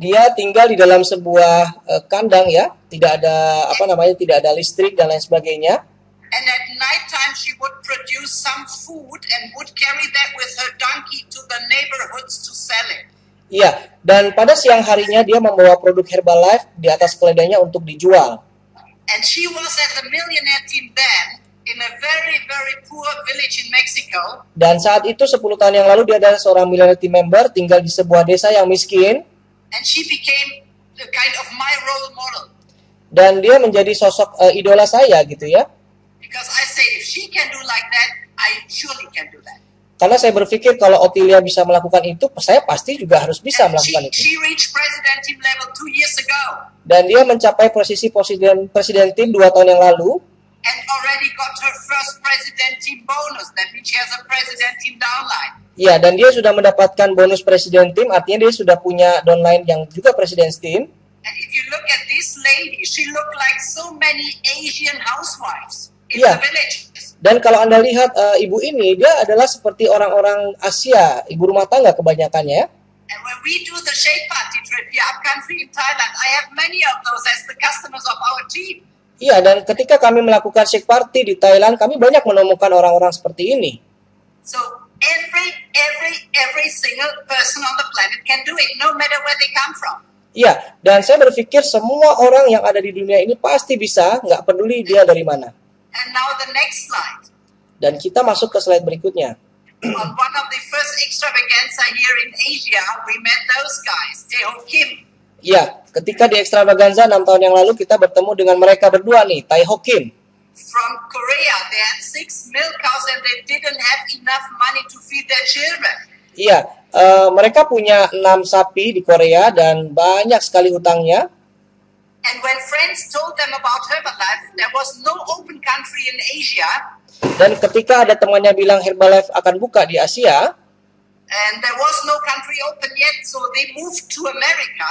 Dia tinggal di dalam sebuah kandang ya, tidak ada tidak ada listrik dan lain sebagainya. And at night time she would produce some food and would carry that with her donkey to the neighborhoods to sell it. Iya, dan pada siang harinya dia membawa produk Herbalife di atas keledainya untuk dijual. And she was at the millionaire team then in a very, very poor village in Mexico. Dan saat itu 10 tahun yang lalu dia adalah seorang millionaire team member tinggal di sebuah desa yang miskin. And she became the kind of my role model. Dan dia menjadi sosok idola saya gitu ya. Because I say if she can do like that, I surely can do that. Karena saya berpikir kalau Otilia bisa melakukan itu, saya pasti juga harus bisa And melakukan itu. she reached president team level 2 years ago. Dan dia mencapai posisi presiden tim 2 tahun yang lalu. And already got her first president team bonus. That means she has a president team downline. Ya, dan dia sudah mendapatkan bonus presiden tim, artinya dia sudah punya downline yang juga presiden tim. And if you look at this lady, she looked like so many Asian housewives in Yeah. the village. Dan kalau Anda lihat ibu ini, dia adalah seperti orang-orang Asia, ibu rumah tangga kebanyakannya. And when we do the Shake Party trip here up country in Thailand, I have many of those as the customers of our team. Iya, dan ketika kami melakukan shake party di Thailand, kami banyak menemukan orang-orang seperti ini. So every single person on the planet can do it, no matter where they come from. Iya, dan saya berpikir semua orang yang ada di dunia ini pasti bisa, nggak peduli dia dari mana. And now the next slide. Dan kita masuk ke slide berikutnya. On one of the first extravaganza here in Asia, we met those guys, Tae-ho Kim. Iya, ketika di Extravaganza 6 tahun yang lalu kita bertemu dengan mereka berdua nih, Tae-ho Kim. From Korea, they had 6 milk cows and they didn't have enough money to feed their children. Iya, mereka punya 6 sapi di Korea dan banyak sekali hutangnya. And when friends told them about Herbalife, there was no open country in Asia, Dan ketika ada temannya bilang Herbalife akan buka di Asia, and there was no country open yet, so they moved to America.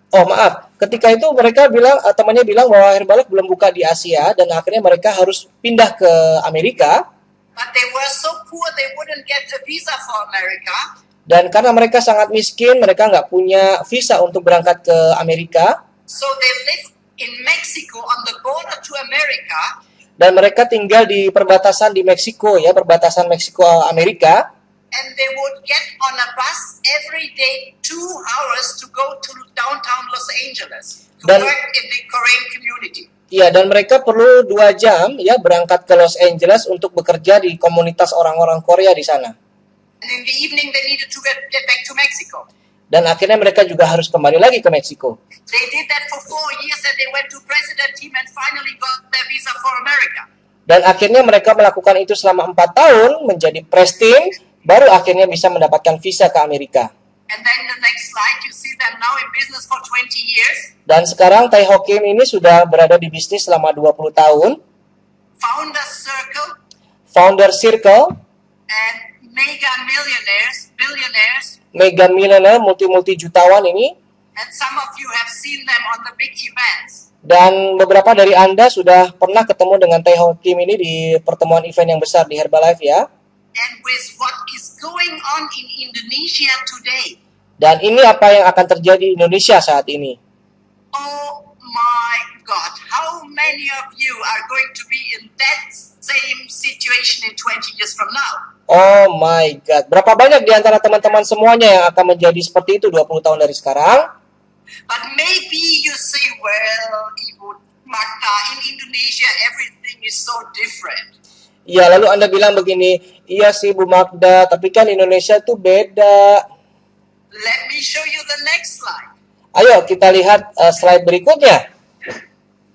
oh maaf, ketika itu mereka bilang, temannya bilang bahwa Herbalife belum buka di Asia dan akhirnya mereka harus pindah ke Amerika. But they were so poor they wouldn't get a visa for America. Dan karena mereka sangat miskin, mereka nggak punya visa untuk berangkat ke Amerika. So they lived in Mexico on the border to America. Dan mereka tinggal di perbatasan di Meksiko ya, perbatasan Meksiko Amerika. And they would get on a bus every day 2 hours to go to downtown Los Angeles to Dan- work in the Korean community. Iya, dan mereka perlu 2 jam ya berangkat ke Los Angeles untuk bekerja di komunitas orang-orang Korea di sana. And in the evening they needed to get back to Mexico. Dan akhirnya mereka juga harus kembali lagi ke Meksiko. They did that for 4 years and they went to president team and finally got their visa for America. Dan akhirnya mereka melakukan itu selama 4 tahun menjadi press team, baru akhirnya bisa mendapatkan visa ke Amerika. And then the next slide, you see them now in business for 20 years. Dan sekarang Tae-ho Kim ini sudah berada di bisnis selama 20 tahun. Founder Circle Founder Circle, and mega millionaires, billionaires. mega millionaire, multi jutawan ini. And some of you have seen them on the big events. Dan beberapa dari Anda sudah pernah ketemu dengan Tae-ho Kim ini di pertemuan event yang besar di Herbalife ya. And with what is going on in Indonesia today, Dan ini apa yang akan terjadi di Indonesia saat ini. oh my God, how many of you are going to be in that same situation in 20 years from now? Oh my God. Berapa banyak di antara teman-teman semuanya yang akan menjadi seperti itu 20 tahun dari sekarang? But maybe you say, well, Ibu, Magda, in Indonesia everything is so different. Ya, lalu Anda bilang begini, iya sih Bu Magda, tapi kan Indonesia tuh beda. Let me show you the next slide. Ayo kita lihat slide berikutnya.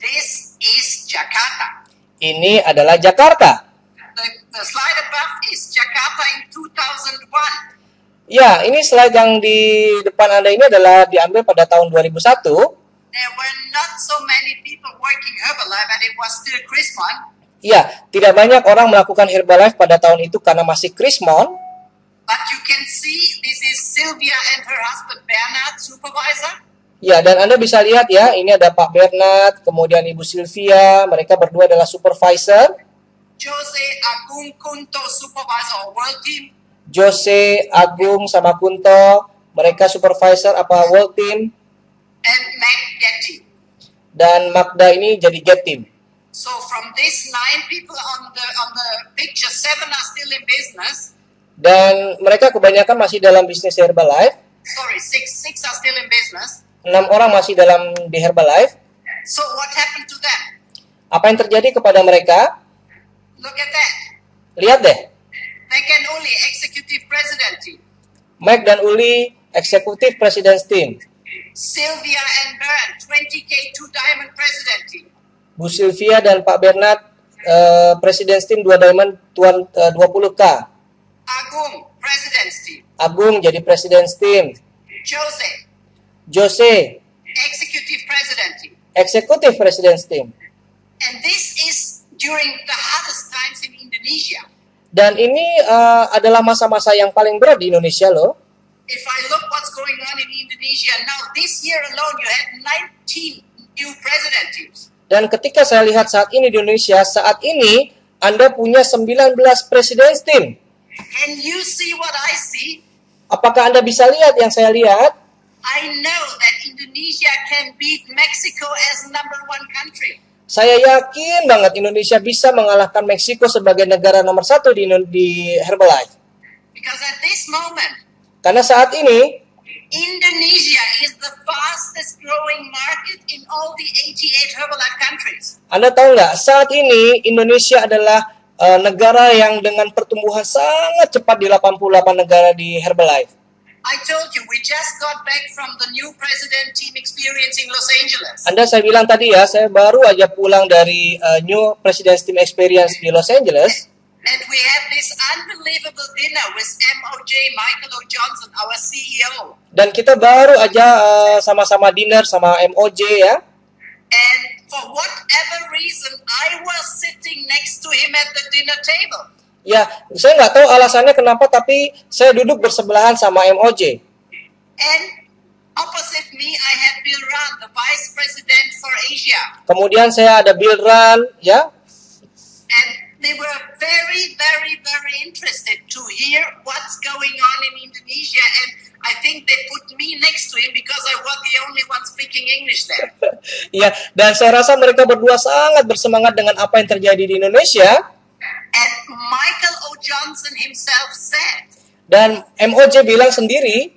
This is Jakarta. Ini adalah Jakarta. The slide above is Jakarta in 2001. Ya, ini slide yang di depan Anda ini adalah diambil pada tahun 2001. There were not so many people working Herbalife and it was still Christmas. Ya, tidak banyak orang melakukan Herbalife pada tahun itu karena masih Krismon. But you can see this is Sylvia and her husband Bernard, supervisor. Ya, dan Anda bisa lihat ya, ini ada Pak Bernard, kemudian Ibu Sylvia, mereka berdua adalah supervisor. Jose Agung Kunto, supervisor of World Team. Jose, Agung, sama Kunto, mereka supervisor World Team. And Mac Getty. Dan Magda ini jadi Get Team. So from these 9 people on the picture, 7 are still in business. Dan mereka kebanyakan masih dalam bisnis Herbalife. Sorry, 6 are still in business. 6 orang masih dalam di Herbalife. So what happened to them? Apa yang terjadi kepada mereka? Look at that. Lihat deh. Mike and Uli, executive president team. Mike dan Uli, executive president's team. Sylvia and Bern, 20K 2 Diamond president team. Bu Sylvia dan Pak Bernard, president's team 2 Diamond 20K. Agung, president's team. Agung jadi president's team. Jose, executive president team. executive president's team. And this is during the hardest times in Indonesia. Dan ini adalah masa-masa yang paling berat di Indonesia loh. If I look what's going on in Indonesia now, this year alone you had 19 new president teams. Dan ketika saya lihat saat ini di Indonesia, saat ini Anda punya 19 president's team. Can you see what I see? Apakah Anda bisa lihat yang saya lihat? I know that Indonesia can beat Mexico as number 1 country. Saya yakin banget Indonesia bisa mengalahkan Meksiko sebagai negara nomor 1 di Herbalife. Because at this moment, karena saat ini, Indonesia is the fastest growing market in all the 88 Herbalife countries. Anda tahu nggak, saat ini Indonesia adalah negara yang dengan pertumbuhan sangat cepat di 88 negara di Herbalife. I told you, we just got back from the new president team experience in Los Angeles. Saya bilang tadi ya, saya baru aja pulang dari new president team experience di Los Angeles. And we had this unbelievable dinner with MOJ, Michael O. Johnson, our CEO. Dan kita baru aja sama-sama dinner sama MOJ ya. And for whatever reason, I was sitting next to him at the dinner table. Ya, saya nggak tahu alasannya kenapa, tapi saya duduk bersebelahan sama MOJ. And opposite me, I had Bill Rahn, the Vice President for Asia. Kemudian saya ada Bill Rahn, ya. And they were very, very, very interested to hear what's going on in Indonesia. And I think they put me next to him because I was the only one speaking English there. Ya, dan saya rasa mereka berdua sangat bersemangat dengan apa yang terjadi di Indonesia. And Michael O. Johnson himself said, dan MOJ bilang sendiri,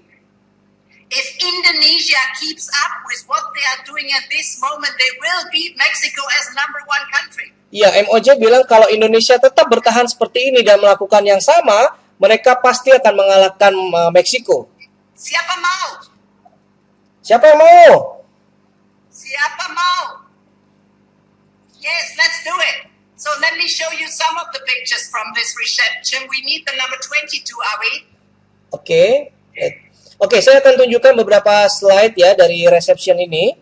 if Indonesia keeps up with what they are doing at this moment, they will beat Mexico as number 1 country. Ya, MOJ bilang kalau Indonesia tetap bertahan seperti ini dan melakukan yang sama, mereka pasti akan mengalahkan Meksiko. Siapa mau? Siapa yang mau? Siapa mau? Yes, let's do it. So let me show you some of the pictures from this reception. We need the number 22, Awi. Oke, saya akan tunjukkan beberapa slide ya dari reception ini.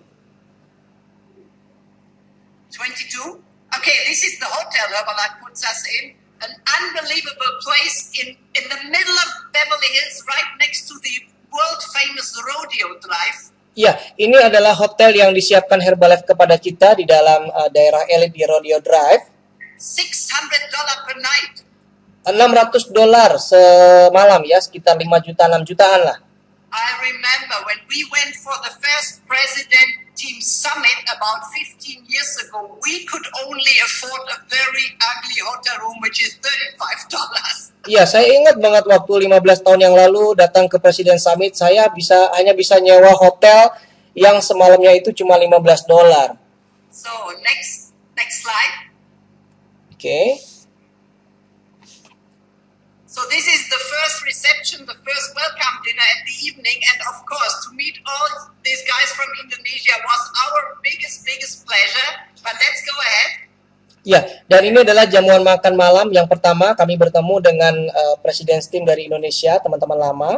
22. Okay, this is the hotel Herbalife puts us in. An unbelievable place in the middle of Beverly Hills, right next to the world famous Rodeo Drive. Ya, ini adalah hotel yang disiapkan Herbalife kepada kita di dalam daerah elit di Rodeo Drive. $600 per night. $600 semalam ya, sekitar 5 juta, 6 jutaan lah. I remember when we went for the first president team summit about 15 years ago, we could only afford a very ugly hotel room which is $35. Iya, saya ingat banget waktu 15 tahun yang lalu datang ke Presiden Summit, saya hanya bisa nyewa hotel yang semalamnya itu cuma $15. So next slide. Oke. So this is the first reception, the first welcome dinner at the evening, and of course to meet all these guys from Indonesia was our biggest pleasure. But let's go ahead. Ya, dan ini adalah jamuan makan malam yang pertama kami bertemu dengan Presiden Team dari Indonesia, teman-teman lama.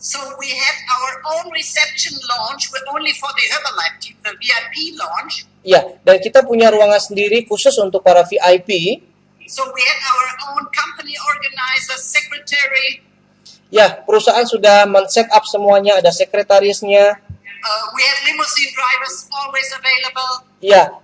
So we had our own reception lounge, only for the Herbalife team, the VIP lounge. Ya, dan kita punya ruangan sendiri khusus untuk para VIP. So we had our own company organizer, secretary. Ya, perusahaan sudah men-set up semuanya, ada sekretarisnya. We had limousine drivers always available. Ya,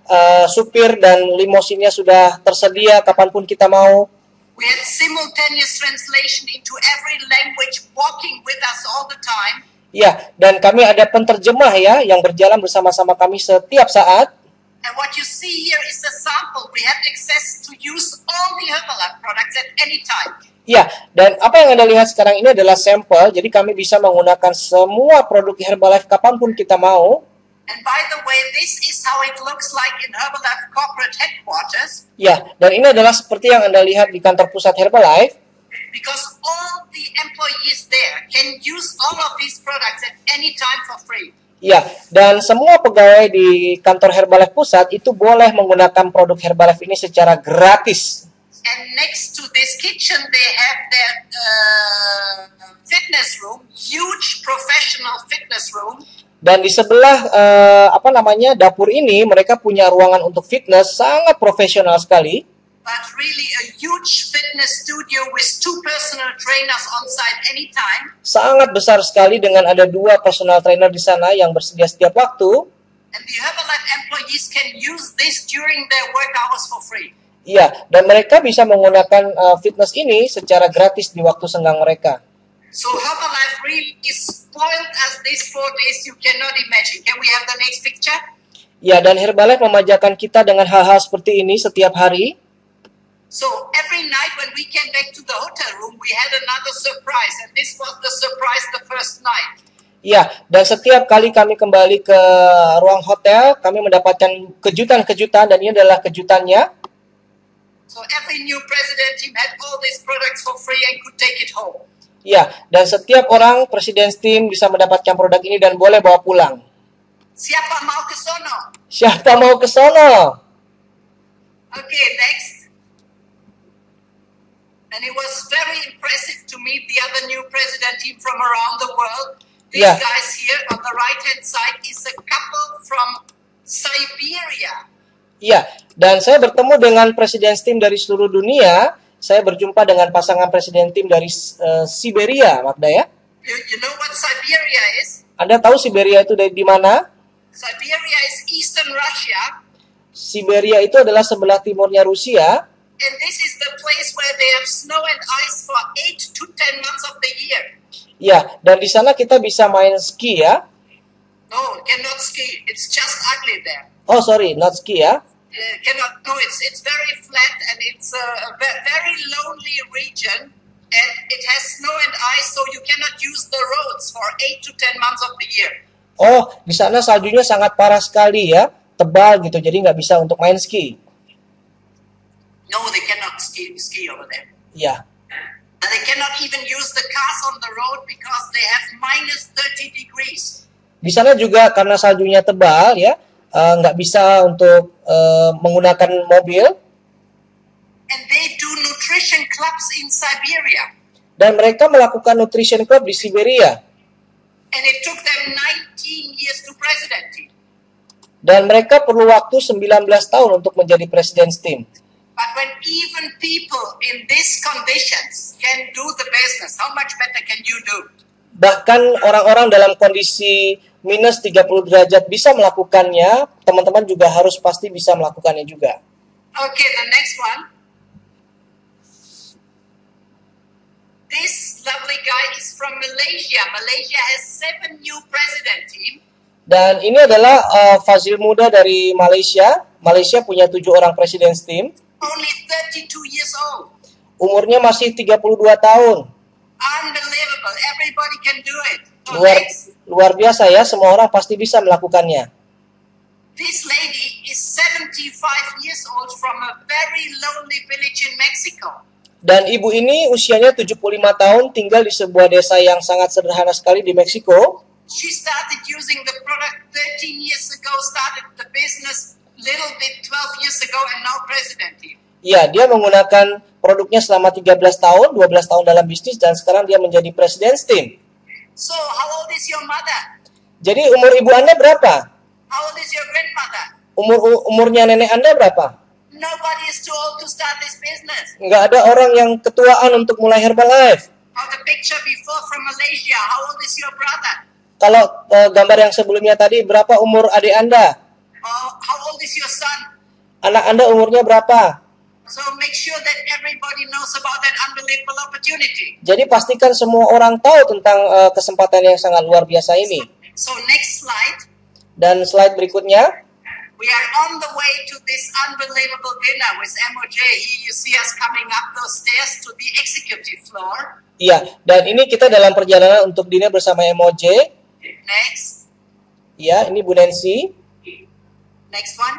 supir dan limosinnya sudah tersedia kapanpun kita mau. We had simultaneous translation into every language, walking with us all the time. Ya, dan kami ada penterjemah ya, yang berjalan bersama-sama kami setiap saat. And what you see here is a sample. We have access to use all the Herbalife products at any time. Ya, dan apa yang Anda lihat sekarang ini adalah sampel, jadi kami bisa menggunakan semua produk Herbalife kapanpun kita mau. And by the way, this is how it looks like in Herbalife corporate headquarters. Ya, dan ini adalah seperti yang Anda lihat di kantor pusat Herbalife. Because all the employees there can use all of these products at any time for free. Ya, dan semua pegawai di kantor Herbalife pusat itu boleh menggunakan produk Herbalife ini secara gratis. And next to this kitchen, they have their fitness room, huge professional fitness room. Dan di sebelah dapur ini mereka punya ruangan untuk fitness sangat profesional sekali. But really a huge fitness studio with 2 personal trainers on site anytime. Sangat besar sekali dengan ada 2 personal trainer di sana yang bersedia setiap waktu. And the Herbalife employees can use this during their work hours for free. Iya, dan mereka bisa menggunakan fitness ini secara gratis di waktu senggang mereka. So Herbalife really is spoiled as these 4 days you cannot imagine. Can we have the next picture? Ya, dan Herbalife memanjakan kita dengan hal-hal seperti ini setiap hari. So every night when we came back to the hotel room, we had another surprise, and this was the surprise the first night. Ya, dan setiap kali kami kembali ke ruang hotel, kami mendapatkan kejutan-kejutan, dan ini adalah kejutannya. So every new president team had all these products for free and could take it home. Ya, dan setiap orang Presiden Team bisa mendapatkan produk ini dan boleh bawa pulang. Siapa mau ke sono? Siapa mau ke sono? Okay, next. And it was very impressive to meet the other new president team from around the world. These Yeah. guys here on the right-hand side is a couple from Siberia. Iya, dan saya bertemu dengan Presiden Team dari seluruh dunia. Saya berjumpa dengan pasangan Presiden Team dari Siberia, Magda ya. You know what Siberia is? Anda tahu Siberia itu dari di mana? Siberia is eastern Russia. Siberia itu adalah sebelah timurnya Rusia. And this is the place where they have snow and ice for 8 to 10 months of the year. Ya, dan di sana kita bisa main ski ya. No, cannot ski. It's just ugly there. Oh, sorry, not ski ya. Cannot. No, it's very flat and it's a very lonely region, and it has snow and ice, so you cannot use the roads for 8 to 10 months of the year. Oh, di sana saljunya sangat parah sekali ya, tebal gitu, jadi nggak bisa untuk main ski. No, they cannot ski over there. Ya. And they cannot even use the cars on the road because they have minus 30 degrees. Di sana juga karena saljunya tebal ya, nggak bisa untuk menggunakan mobil. And they do nutrition clubs in Siberia. Dan mereka melakukan nutrition club di Siberia. And it took them 19 years to presidency. Dan mereka perlu waktu 19 tahun untuk menjadi Presiden Team. But when even people in these conditions can do the business, how much better can you do? Bahkan orang-orang dalam kondisi minus 30 derajat bisa melakukannya, teman-teman juga harus pasti bisa melakukannya juga. Okay, the next one. This lovely guy is from Malaysia. Malaysia has 7 new president team. Dan ini adalah Fazil muda dari Malaysia. Malaysia punya 7 orang Presiden Team. Only 32 years old. Umurnya masih 32 tahun. Unbelievable. Everybody can do it. So Luar biasa ya, semua orang pasti bisa melakukannya. this lady is 7 75 years old from a very lonely village in Mexico. Dan ibu ini usianya 75 tahun, tinggal di sebuah desa yang sangat sederhana sekali di Meksiko. She started using the product 13 years ago, started the business little bit 12 years ago, and now president here. Ya, dia menggunakan produknya selama 13 tahun, 12 tahun dalam bisnis, dan sekarang dia menjadi President's Team. So, how old is your mother? Jadi umur ibu Anda berapa? How old is your grandmother? Umurnya nenek Anda berapa? Nobody is too old to start this business. Nggak ada orang yang ketuaan untuk mulai Herbalife. How the picture before from Malaysia, how old is your brother? Kalau gambar yang sebelumnya tadi, berapa umur adik Anda? How old is your son? Anak Anda umurnya berapa? So make sure that everybody knows about that unbelievable opportunity. Jadi pastikan semua orang tahu tentang kesempatan yang sangat luar biasa ini. So next slide. Dan slide berikutnya. We are on the way to this unbelievable dinner with MOJ. Here you see us coming up those stairs to the executive floor. Iya, dan ini kita dalam perjalanan untuk dinner bersama MOJ. Next. Iya, ini Bu Nancy. Next one.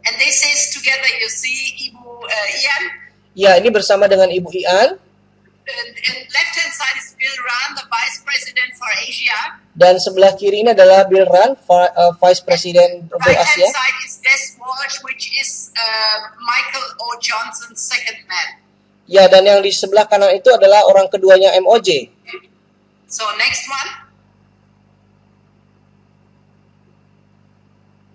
And this is together, you see, Ibu Ian. Ya, ini bersama dengan Ibu Ian. And left-hand side is Bill Ran, the Vice President for Asia. Dan sebelah kiri ini adalah Bill Ran, Vice President untuk Asia. Right-hand side is Des Walsh, which is Michael O. Johnson's second man. Ya, dan yang di sebelah kanan itu adalah orang keduanya MOJ. So next one.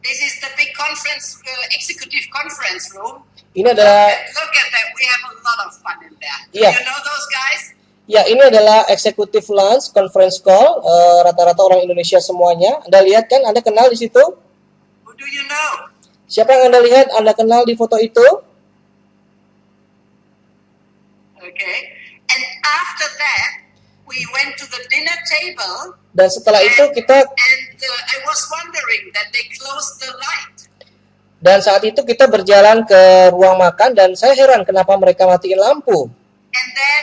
This is the big conference, executive conference room. Ini adalah Look at that. We have a lot of fun in there. Yeah. You know those guys? Ya, ini adalah executive lunch, conference call, rata-rata orang Indonesia semuanya. Anda lihat kan, Anda kenal di situ? Who do you know? Siapa yang Anda lihat, Anda kenal di foto itu? Okay. And after that, we went to the dinner table. Dan setelah itu kita, And I was wondering that they closed the light. dan saat itu kita berjalan ke ruang makan dan saya heran kenapa mereka matiin lampu. And then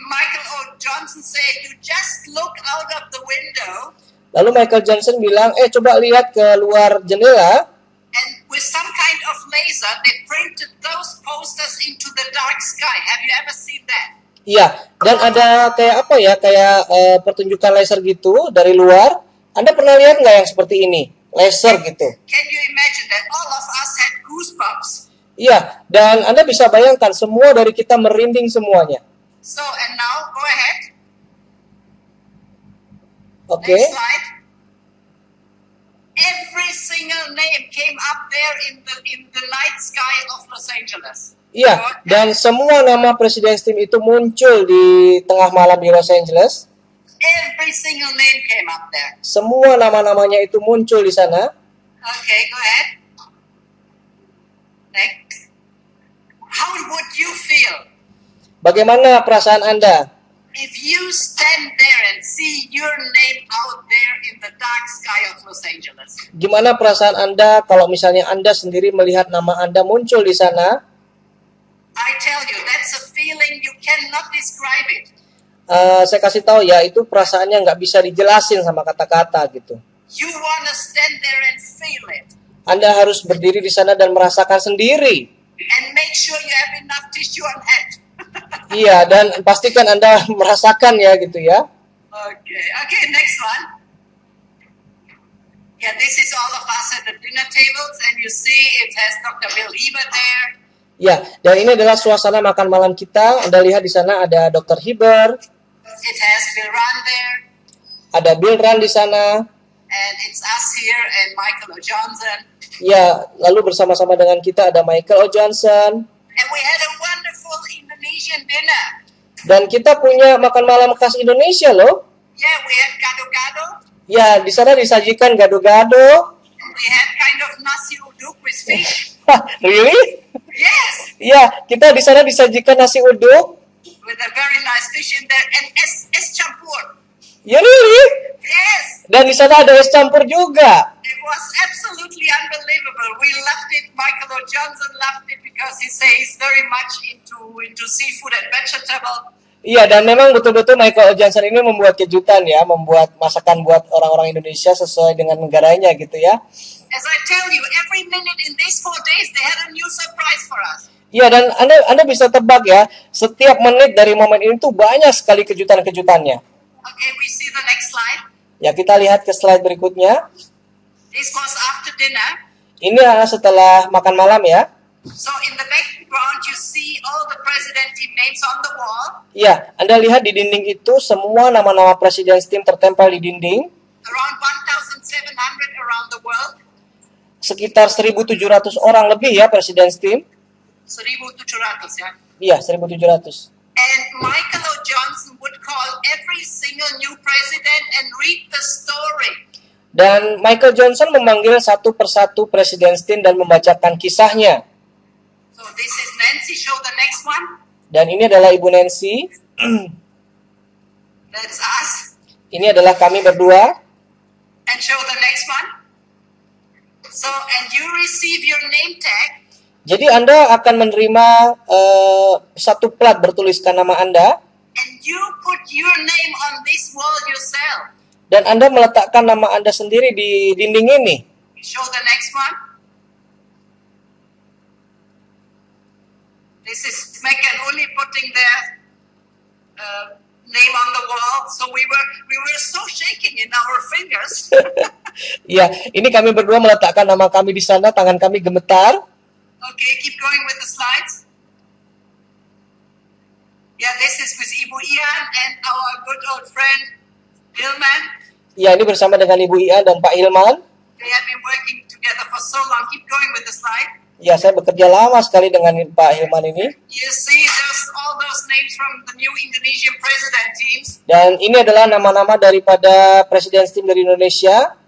Michael O. Johnson said, you just look out of the window. Lalu Michael Johnson bilang, coba lihat ke luar jendela. And with some kind of laser, they printed those posters into the dark sky. Have you ever seen that? Iya, dan ada kayak apa ya, kayak pertunjukan laser gitu dari luar. Anda pernah lihat nggak yang seperti ini? Laser gitu. Can you imagine that all of us had goosebumps? Iya, dan Anda bisa bayangkan semua dari kita merinding semuanya. So, and now, go ahead. Oke. Next slide. Every single name came up there in the night sky of Los Angeles. Iya, dan semua nama President's Team itu muncul di tengah malam di Los Angeles. Every single name came up there. Semua nama-namanya itu muncul di sana. Okay, go ahead. Next. How would you feel Bagaimana perasaan Anda? if you stand there and see your name out there in the dark sky of Los Angeles? Gimana perasaan Anda kalau misalnya Anda sendiri melihat nama Anda muncul di sana? I tell you, that's a feeling you cannot describe it. Saya kasih tahu ya, itu perasaannya nggak bisa dijelasin sama kata-kata gitu. You want to stand there and feel it. Anda harus berdiri di sana dan merasakan sendiri. And make sure you have enough tissue on hand. Iya, dan pastikan Anda merasakan ya gitu ya. Okay, next one. Yeah, this is all of us at the dinner tables, and you see it has Dr. Bill Heber there. Ya, dan ini adalah suasana makan malam kita. Anda lihat di sana ada Dr. Heber, It has Bill Ran there, ada Bill Ran di sana. and it's us here and Michael O. Johnson. Ya, lalu bersama-sama dengan kita ada Michael O. Johnson. And we had a wonderful Indonesian dinner. Dan kita punya makan malam khas Indonesia loh. Yeah, we had gado-gado. Ya, di sana disajikan gado-gado. We had kind of nasi uduk with fish. Really? Yes, Ya, kita di sana disajikan nasi uduk. with a very nice fish in there and es campur. Ya, really? Yes, Dan di sana ada es campur juga. it was absolutely unbelievable. We loved it. Michael O. Johnson loved it because he says he's very much into seafood and vegetable. Iya, dan memang betul-betul Michael O. Johnson ini membuat kejutan ya, membuat masakan buat orang-orang Indonesia sesuai dengan negaranya gitu ya. As I tell you, every minute in these 4 days, they had a new surprise for us. Ya, dan Anda bisa tebak ya, setiap menit dari momen ini tuh banyak sekali kejutan-kejutannya. Okay, we see the next slide. Ya, kita lihat ke slide berikutnya. This was after dinner. Ini adalah setelah makan malam ya. So in the background, you see all the president team names on the wall. Ya, Anda lihat di dinding itu semua nama-nama presiden tim tertempel di dinding. Around 1,700 around the world. Sekitar 1.700 orang lebih ya presiden tim. 1,700 ya. Iya, 1.700. And Michael O. Johnson would call every single new president and read the story. Dan Michael Johnson memanggil satu persatu presiden tim dan membacakan kisahnya. So this is Nancy. Show the next one. Dan ini adalah Ibu Nancy. That's us. Ini adalah kami berdua. And show the next one. So, and you receive your name tag. Jadi Anda akan menerima satu plat bertuliskan nama Anda. And you put your name on this wall yourself. Dan Anda meletakkan nama Anda sendiri di dinding ini. Show the next one. This is Mac and Uli putting their name on the wall. So we were so shaking in our fingers. Ya, ini kami berdua meletakkan nama kami di sana, tangan kami gemetar. Okay, keep going with the slides. Yeah, this is with Ibu Ian and our good old friend Hilman. Ya, ini bersama dengan Ibu Ian dan Pak Hilman. They have been working together for so long. Keep going with the slide. Ya, saya bekerja lama sekali dengan Pak Hilman ini. You see, there's all those names from the new Indonesian president teams. Dan ini adalah nama-nama daripada presiden tim dari Indonesia.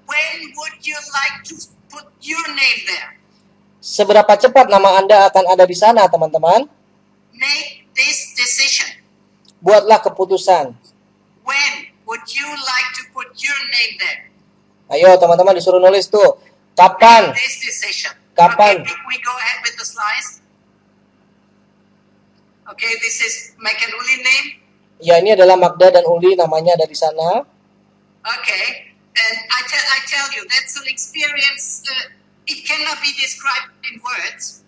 When would you like to put your name there? Seberapa cepat nama Anda akan ada di sana, teman-teman? Make this decision. Buatlah keputusan. When would you like to put your name there? Ayo, teman-teman disuruh nulis tuh. Kapan? Make this decision. Kapan? Okay, we go ahead with the slides. Okay, this is Mac and Uli name. Ya, ini adalah Magda dan Uli, namanya ada di sana. Okay, and I tell you, that's an experience. It cannot be described in words.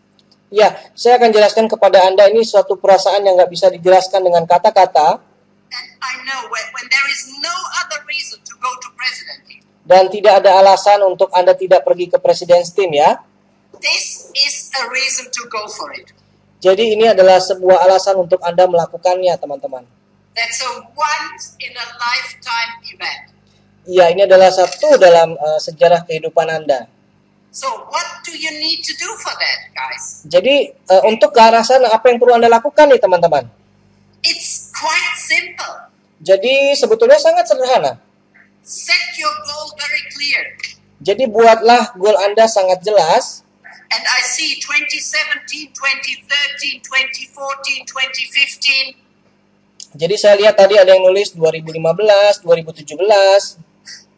Ya, saya akan jelaskan kepada Anda, ini suatu perasaan yang nggak bisa dijelaskan dengan kata-kata. And I know when there is no other reason to go to presidency. Dan tidak ada alasan untuk Anda tidak pergi ke presiden tim ya. This is a reason to go for it. Jadi ini adalah sebuah alasan untuk Anda melakukannya, teman-teman. That's a once in a lifetime event. Ya, ini adalah satu dalam sejarah kehidupan Anda. So what do you need to do for that, guys? Jadi untuk ke arah sana, apa yang perlu Anda lakukan nih, teman-teman? It's quite simple. Jadi sebetulnya sangat sederhana. Set your goal very clear. Jadi buatlah goal Anda sangat jelas. And I see 2017, 2013, 2014, 2015. Jadi saya lihat tadi ada yang nulis 2015, 2017.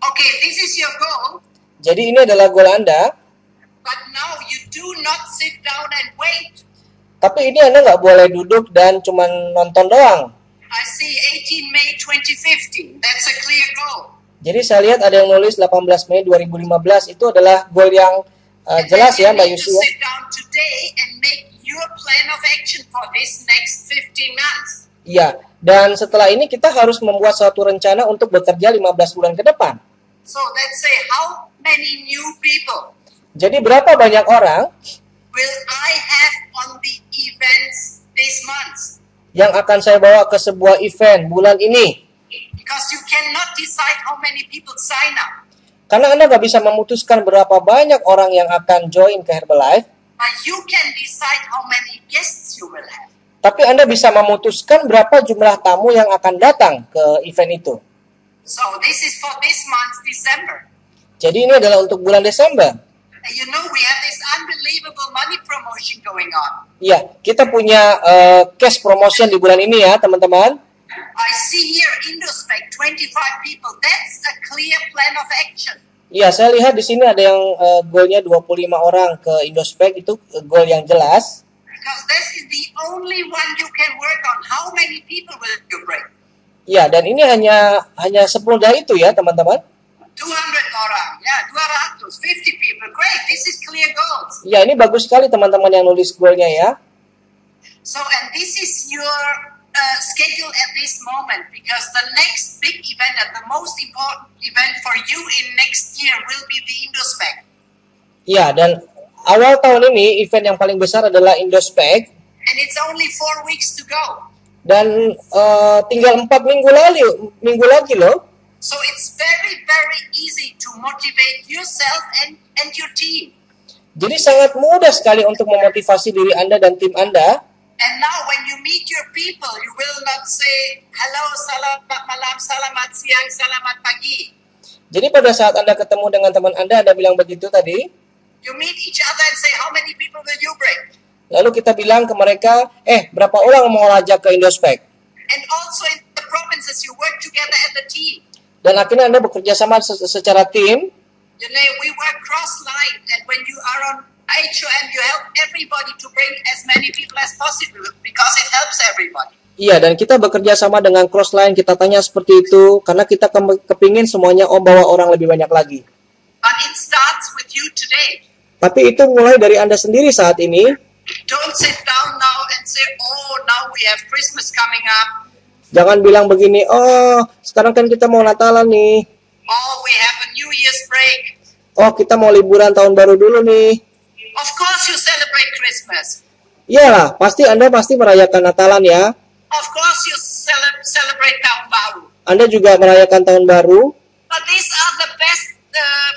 Okay, this is your goal. Jadi ini adalah goal Anda. But now you do not sit down and wait. Tapi ini Anda nggak boleh duduk dan cuma nonton doang. I see 18 May 2015. That's a clear goal. Jadi saya lihat ada yang nulis 18 Mei 2015. Itu adalah goal yang jelas ya, Mbak Yusi ya. Sit down today and make your plan of action for this next 15 months. Iya, dan setelah ini kita harus membuat suatu rencana untuk bekerja 15 bulan ke depan. So let's say how many new people Jadi berapa banyak orang will I have on the events this month? yang akan saya bawa ke sebuah event bulan ini? Because you cannot decide how many people sign up. Karena Anda nggak bisa memutuskan berapa banyak orang yang akan join ke Herbalife, But you can decide how many guests you will have. tapi Anda bisa memutuskan berapa jumlah tamu yang akan datang ke event itu. So this is for this month, December. Jadi ini adalah untuk bulan Desember. And you know we have this unbelievable money promotion going on. Ya, kita punya cash promotion di bulan ini ya, teman-teman. I see here Indospec, 25 people. That's a clear plan of action. Iya, saya lihat di sini ada yang goalnya 25 orang ke Indospec, itu goal yang jelas. Because this is the only one you can work on. How many people will you bring? Iya, dan ini hanya sepenuhnya itu ya, teman-teman. 200 orang. Ya, 250 people. Great, this is clear goals. Ya, ini bagus sekali teman-teman yang nulis goalnya ya. So, and this is your schedule at this moment, because the next big event and the most important event for you in next year will be the Indospec. Ya, dan awal tahun ini event yang paling besar adalah Indospec. And it's only 4 weeks to go. Dan tinggal 4 minggu lagi loh. So it's very, very easy to motivate yourself and your team. Jadi sangat mudah sekali untuk memotivasi diri Anda dan tim Anda. And now when you meet your people, you will not say, hello, selamat malam, selamat siang, selamat pagi. Jadi pada saat Anda ketemu dengan teman Anda bilang begitu tadi. You meet each other and say, how many people will you bring? Lalu kita bilang ke mereka, berapa orang mau ajak ke Indospec? And also in the provinces, you work together as a team. Dan akhirnya Anda bekerja sama secara tim. You know, we work cross-line, and when you are on HOM, you help everybody to bring as many people as possible, because it helps everybody. Iya, dan kita bekerja sama dengan crossline, kita tanya seperti itu, karena kita kepingin semuanya bawa orang lebih banyak lagi. But it starts with you today. Tapi itu mulai dari Anda sendiri saat ini. Don't sit down now and say, oh, now we have Christmas coming up. Jangan bilang begini, sekarang kan kita mau Natalan nih. Oh, we have a New Year's break. Oh, kita mau liburan tahun baru dulu nih. Of course you celebrate Christmas. Iyalah, Anda pasti merayakan Natalan ya. Of course you celebrate Tahun Baru. Anda juga merayakan tahun baru. But these are the best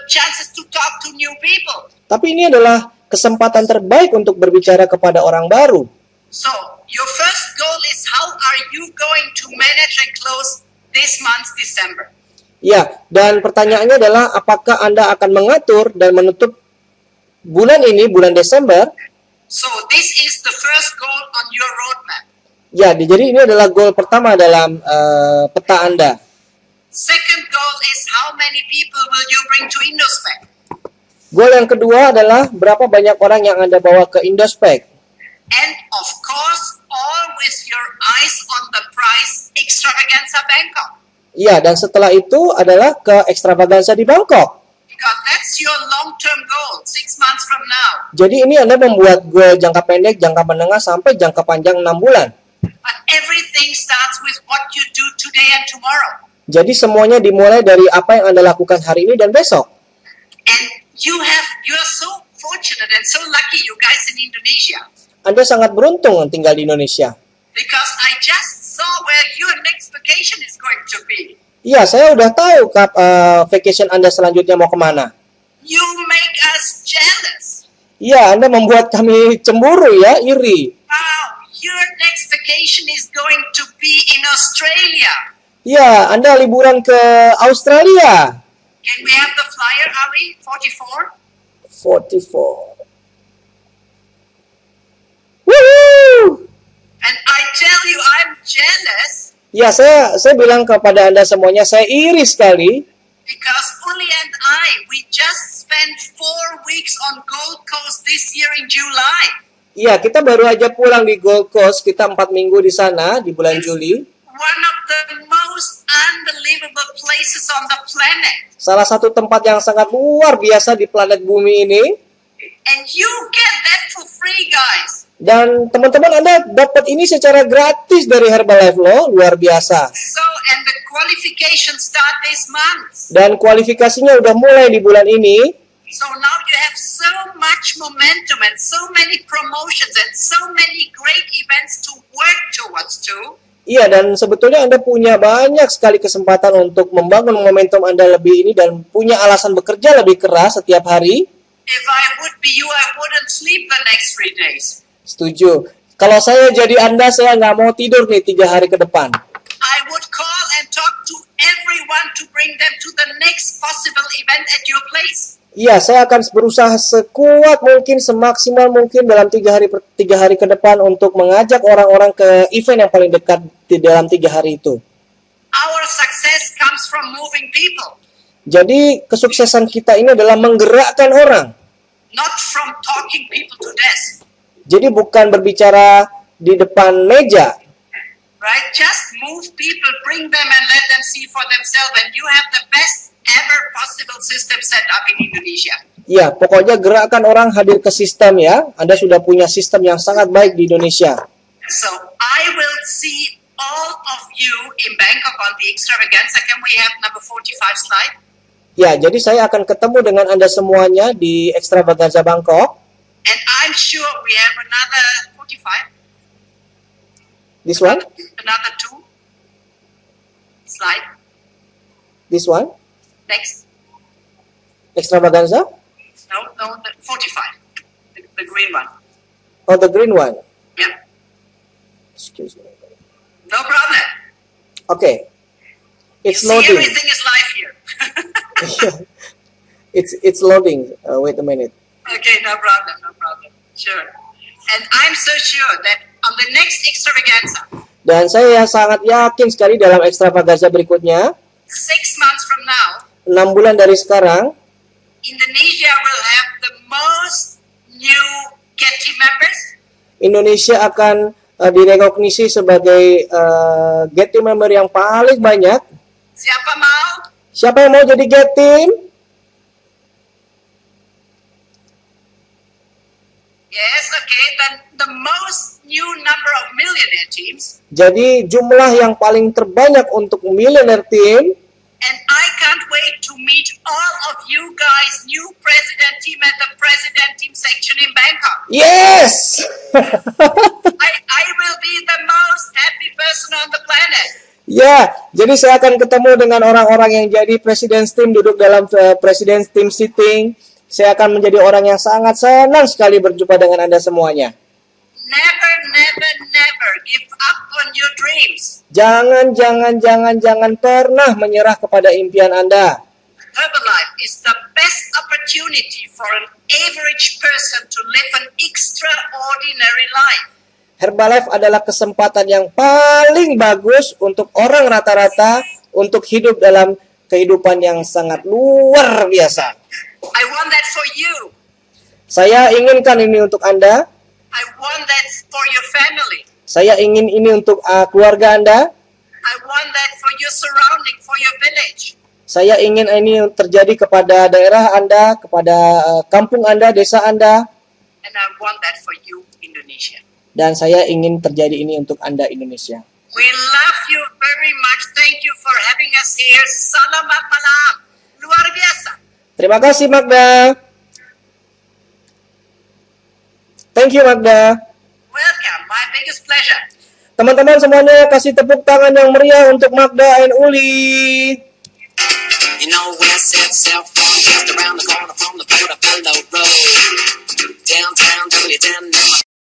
chances to talk to new people. Tapi ini adalah kesempatan terbaik untuk berbicara kepada orang baru. So, your first goal is how are you going to manage and close this month, December? Ya, dan pertanyaannya adalah apakah Anda akan mengatur dan menutup bulan ini, bulan Desember? So, this is the first goal on your roadmap. Ya, jadi ini adalah goal pertama dalam peta Anda. Second goal is how many people will you bring to Indospec? Goal yang kedua adalah berapa banyak orang yang Anda bawa ke Indospec. And of course, all with your eyes on the prize Extravaganza Bangkok. Ya, dan setelah itu adalah ke Extravaganza di Bangkok. Because that's your long-term goal, 6 months from now. Jadi ini Anda membuat goal jangka pendek, jangka menengah, sampai jangka panjang 6 bulan. But everything starts with what you do today and tomorrow. Jadi semuanya dimulai dari apa yang Anda lakukan hari ini dan besok. And you're so fortunate and so lucky, you guys in Indonesia. Anda sangat beruntung tinggal di Indonesia. Because I just saw where your next vacation is going to be. Iya, saya udah tahu vacation Anda selanjutnya mau kemana. You make us jealous. Iya, Anda membuat kami cemburu ya, iri. Wow, your next vacation is going to be in Australia. Iya, Anda liburan ke Australia. Can we have the flyer, Ali? 44? 44. Woohoo! And I tell you, I'm jealous. Ya, saya bilang kepada Anda semuanya, saya iri sekali. Because Uli and I, we just spent 4 weeks on Gold Coast this year in July. Iya, kita baru aja pulang di Gold Coast. Kita 4 minggu di sana di bulan Juli. One of the most unbelievable places on the planet. Salah satu tempat yang sangat luar biasa di planet bumi ini. And you get that for free, guys. Dan teman-teman Anda dapat ini secara gratis dari Herbalife loh, luar biasa. So, and the qualification start this month. Dan kualifikasinya udah mulai di bulan ini. So now you have so much momentum and so many promotions and so many great events to work towards to. Iya, dan sebetulnya Anda punya banyak sekali kesempatan untuk membangun momentum Anda lebih ini dan punya alasan bekerja lebih keras setiap hari. If I would be you, I wouldn't sleep the next 3 days. Setuju. Kalau saya jadi Anda, saya nggak mau tidur nih 3 hari ke depan. I would call and talk to everyone to bring them to the next possible event at your place. Iya, saya akan berusaha sekuat mungkin, semaksimal mungkin dalam 3 hari ke depan untuk mengajak orang-orang ke event yang paling dekat di dalam 3 hari itu. Our success comes from moving people. Jadi kesuksesan kita ini adalah menggerakkan orang. Not from talking people to death. Jadi bukan berbicara di depan meja. Right? Just move people, bring them and let them see for themselves. And you have the best ever possible system set up in Indonesia. Ya, pokoknya gerakan orang hadir ke sistem ya. Anda sudah punya sistem yang sangat baik di Indonesia. So I will see all of you in Bangkok on the extravaganza. Can we have number 45 slide? Ya, jadi saya akan ketemu dengan Anda semuanya di Extravaganza Bangkok. And I'm sure we have another 45. This one? Another 2 slide. This one? Next. Extravaganza? No, the 45. The green one. Oh, the green one. Yeah. Excuse me. No problem. Okay. It's See, loading. everything is live here. It's loading. Wait a minute. Okay, no problem. Sure. And I'm so sure that on the next extravaganza, Dan saya sangat yakin sekali dalam Extravaganza berikutnya, 6 months from now, 6 bulan dari sekarang, Indonesia will have the most new Getty members. Indonesia akan direkognisi sebagai Getty member yang paling banyak. Siapa mau? Siapa yang mau jadi Getty? Yes, okay. Then the most new number of millionaire teams. Jadi jumlah yang paling terbanyak untuk millionaire team. And I can't wait to meet all of you guys, new president team at the president team section in Bangkok. Yes! I will be the most happy person on the planet. Ya, jadi saya akan ketemu dengan orang-orang yang jadi President's Team, duduk dalam President's Team sitting. Saya akan menjadi orang yang sangat senang sekali berjumpa dengan Anda semuanya. Never, never, never give up on your dreams. Jangan pernah menyerah kepada impian Anda. Herbalife is the best opportunity for an average person to live an extraordinary life. Herbalife adalah kesempatan yang paling bagus untuk orang rata-rata untuk hidup dalam kehidupan yang sangat luar biasa. I want that for you. Saya inginkan ini untuk Anda. I want that for your family. Saya ingin ini untuk keluarga Anda. I want that for your surrounding, for your village. Saya ingin ini terjadi kepada daerah Anda, kepada kampung Anda, desa Anda. And I want that for you, Indonesia. Dan saya ingin terjadi ini untuk Anda, Indonesia. We love you very much. Thank you for having us here. Selamat malam. Luar biasa. Terima kasih, Magda. Thank you, Magda. Welcome. My biggest pleasure. Teman-teman semuanya, kasih tepuk tangan yang meriah untuk Magda and Uli. You know where I set cell phone just around the corner from the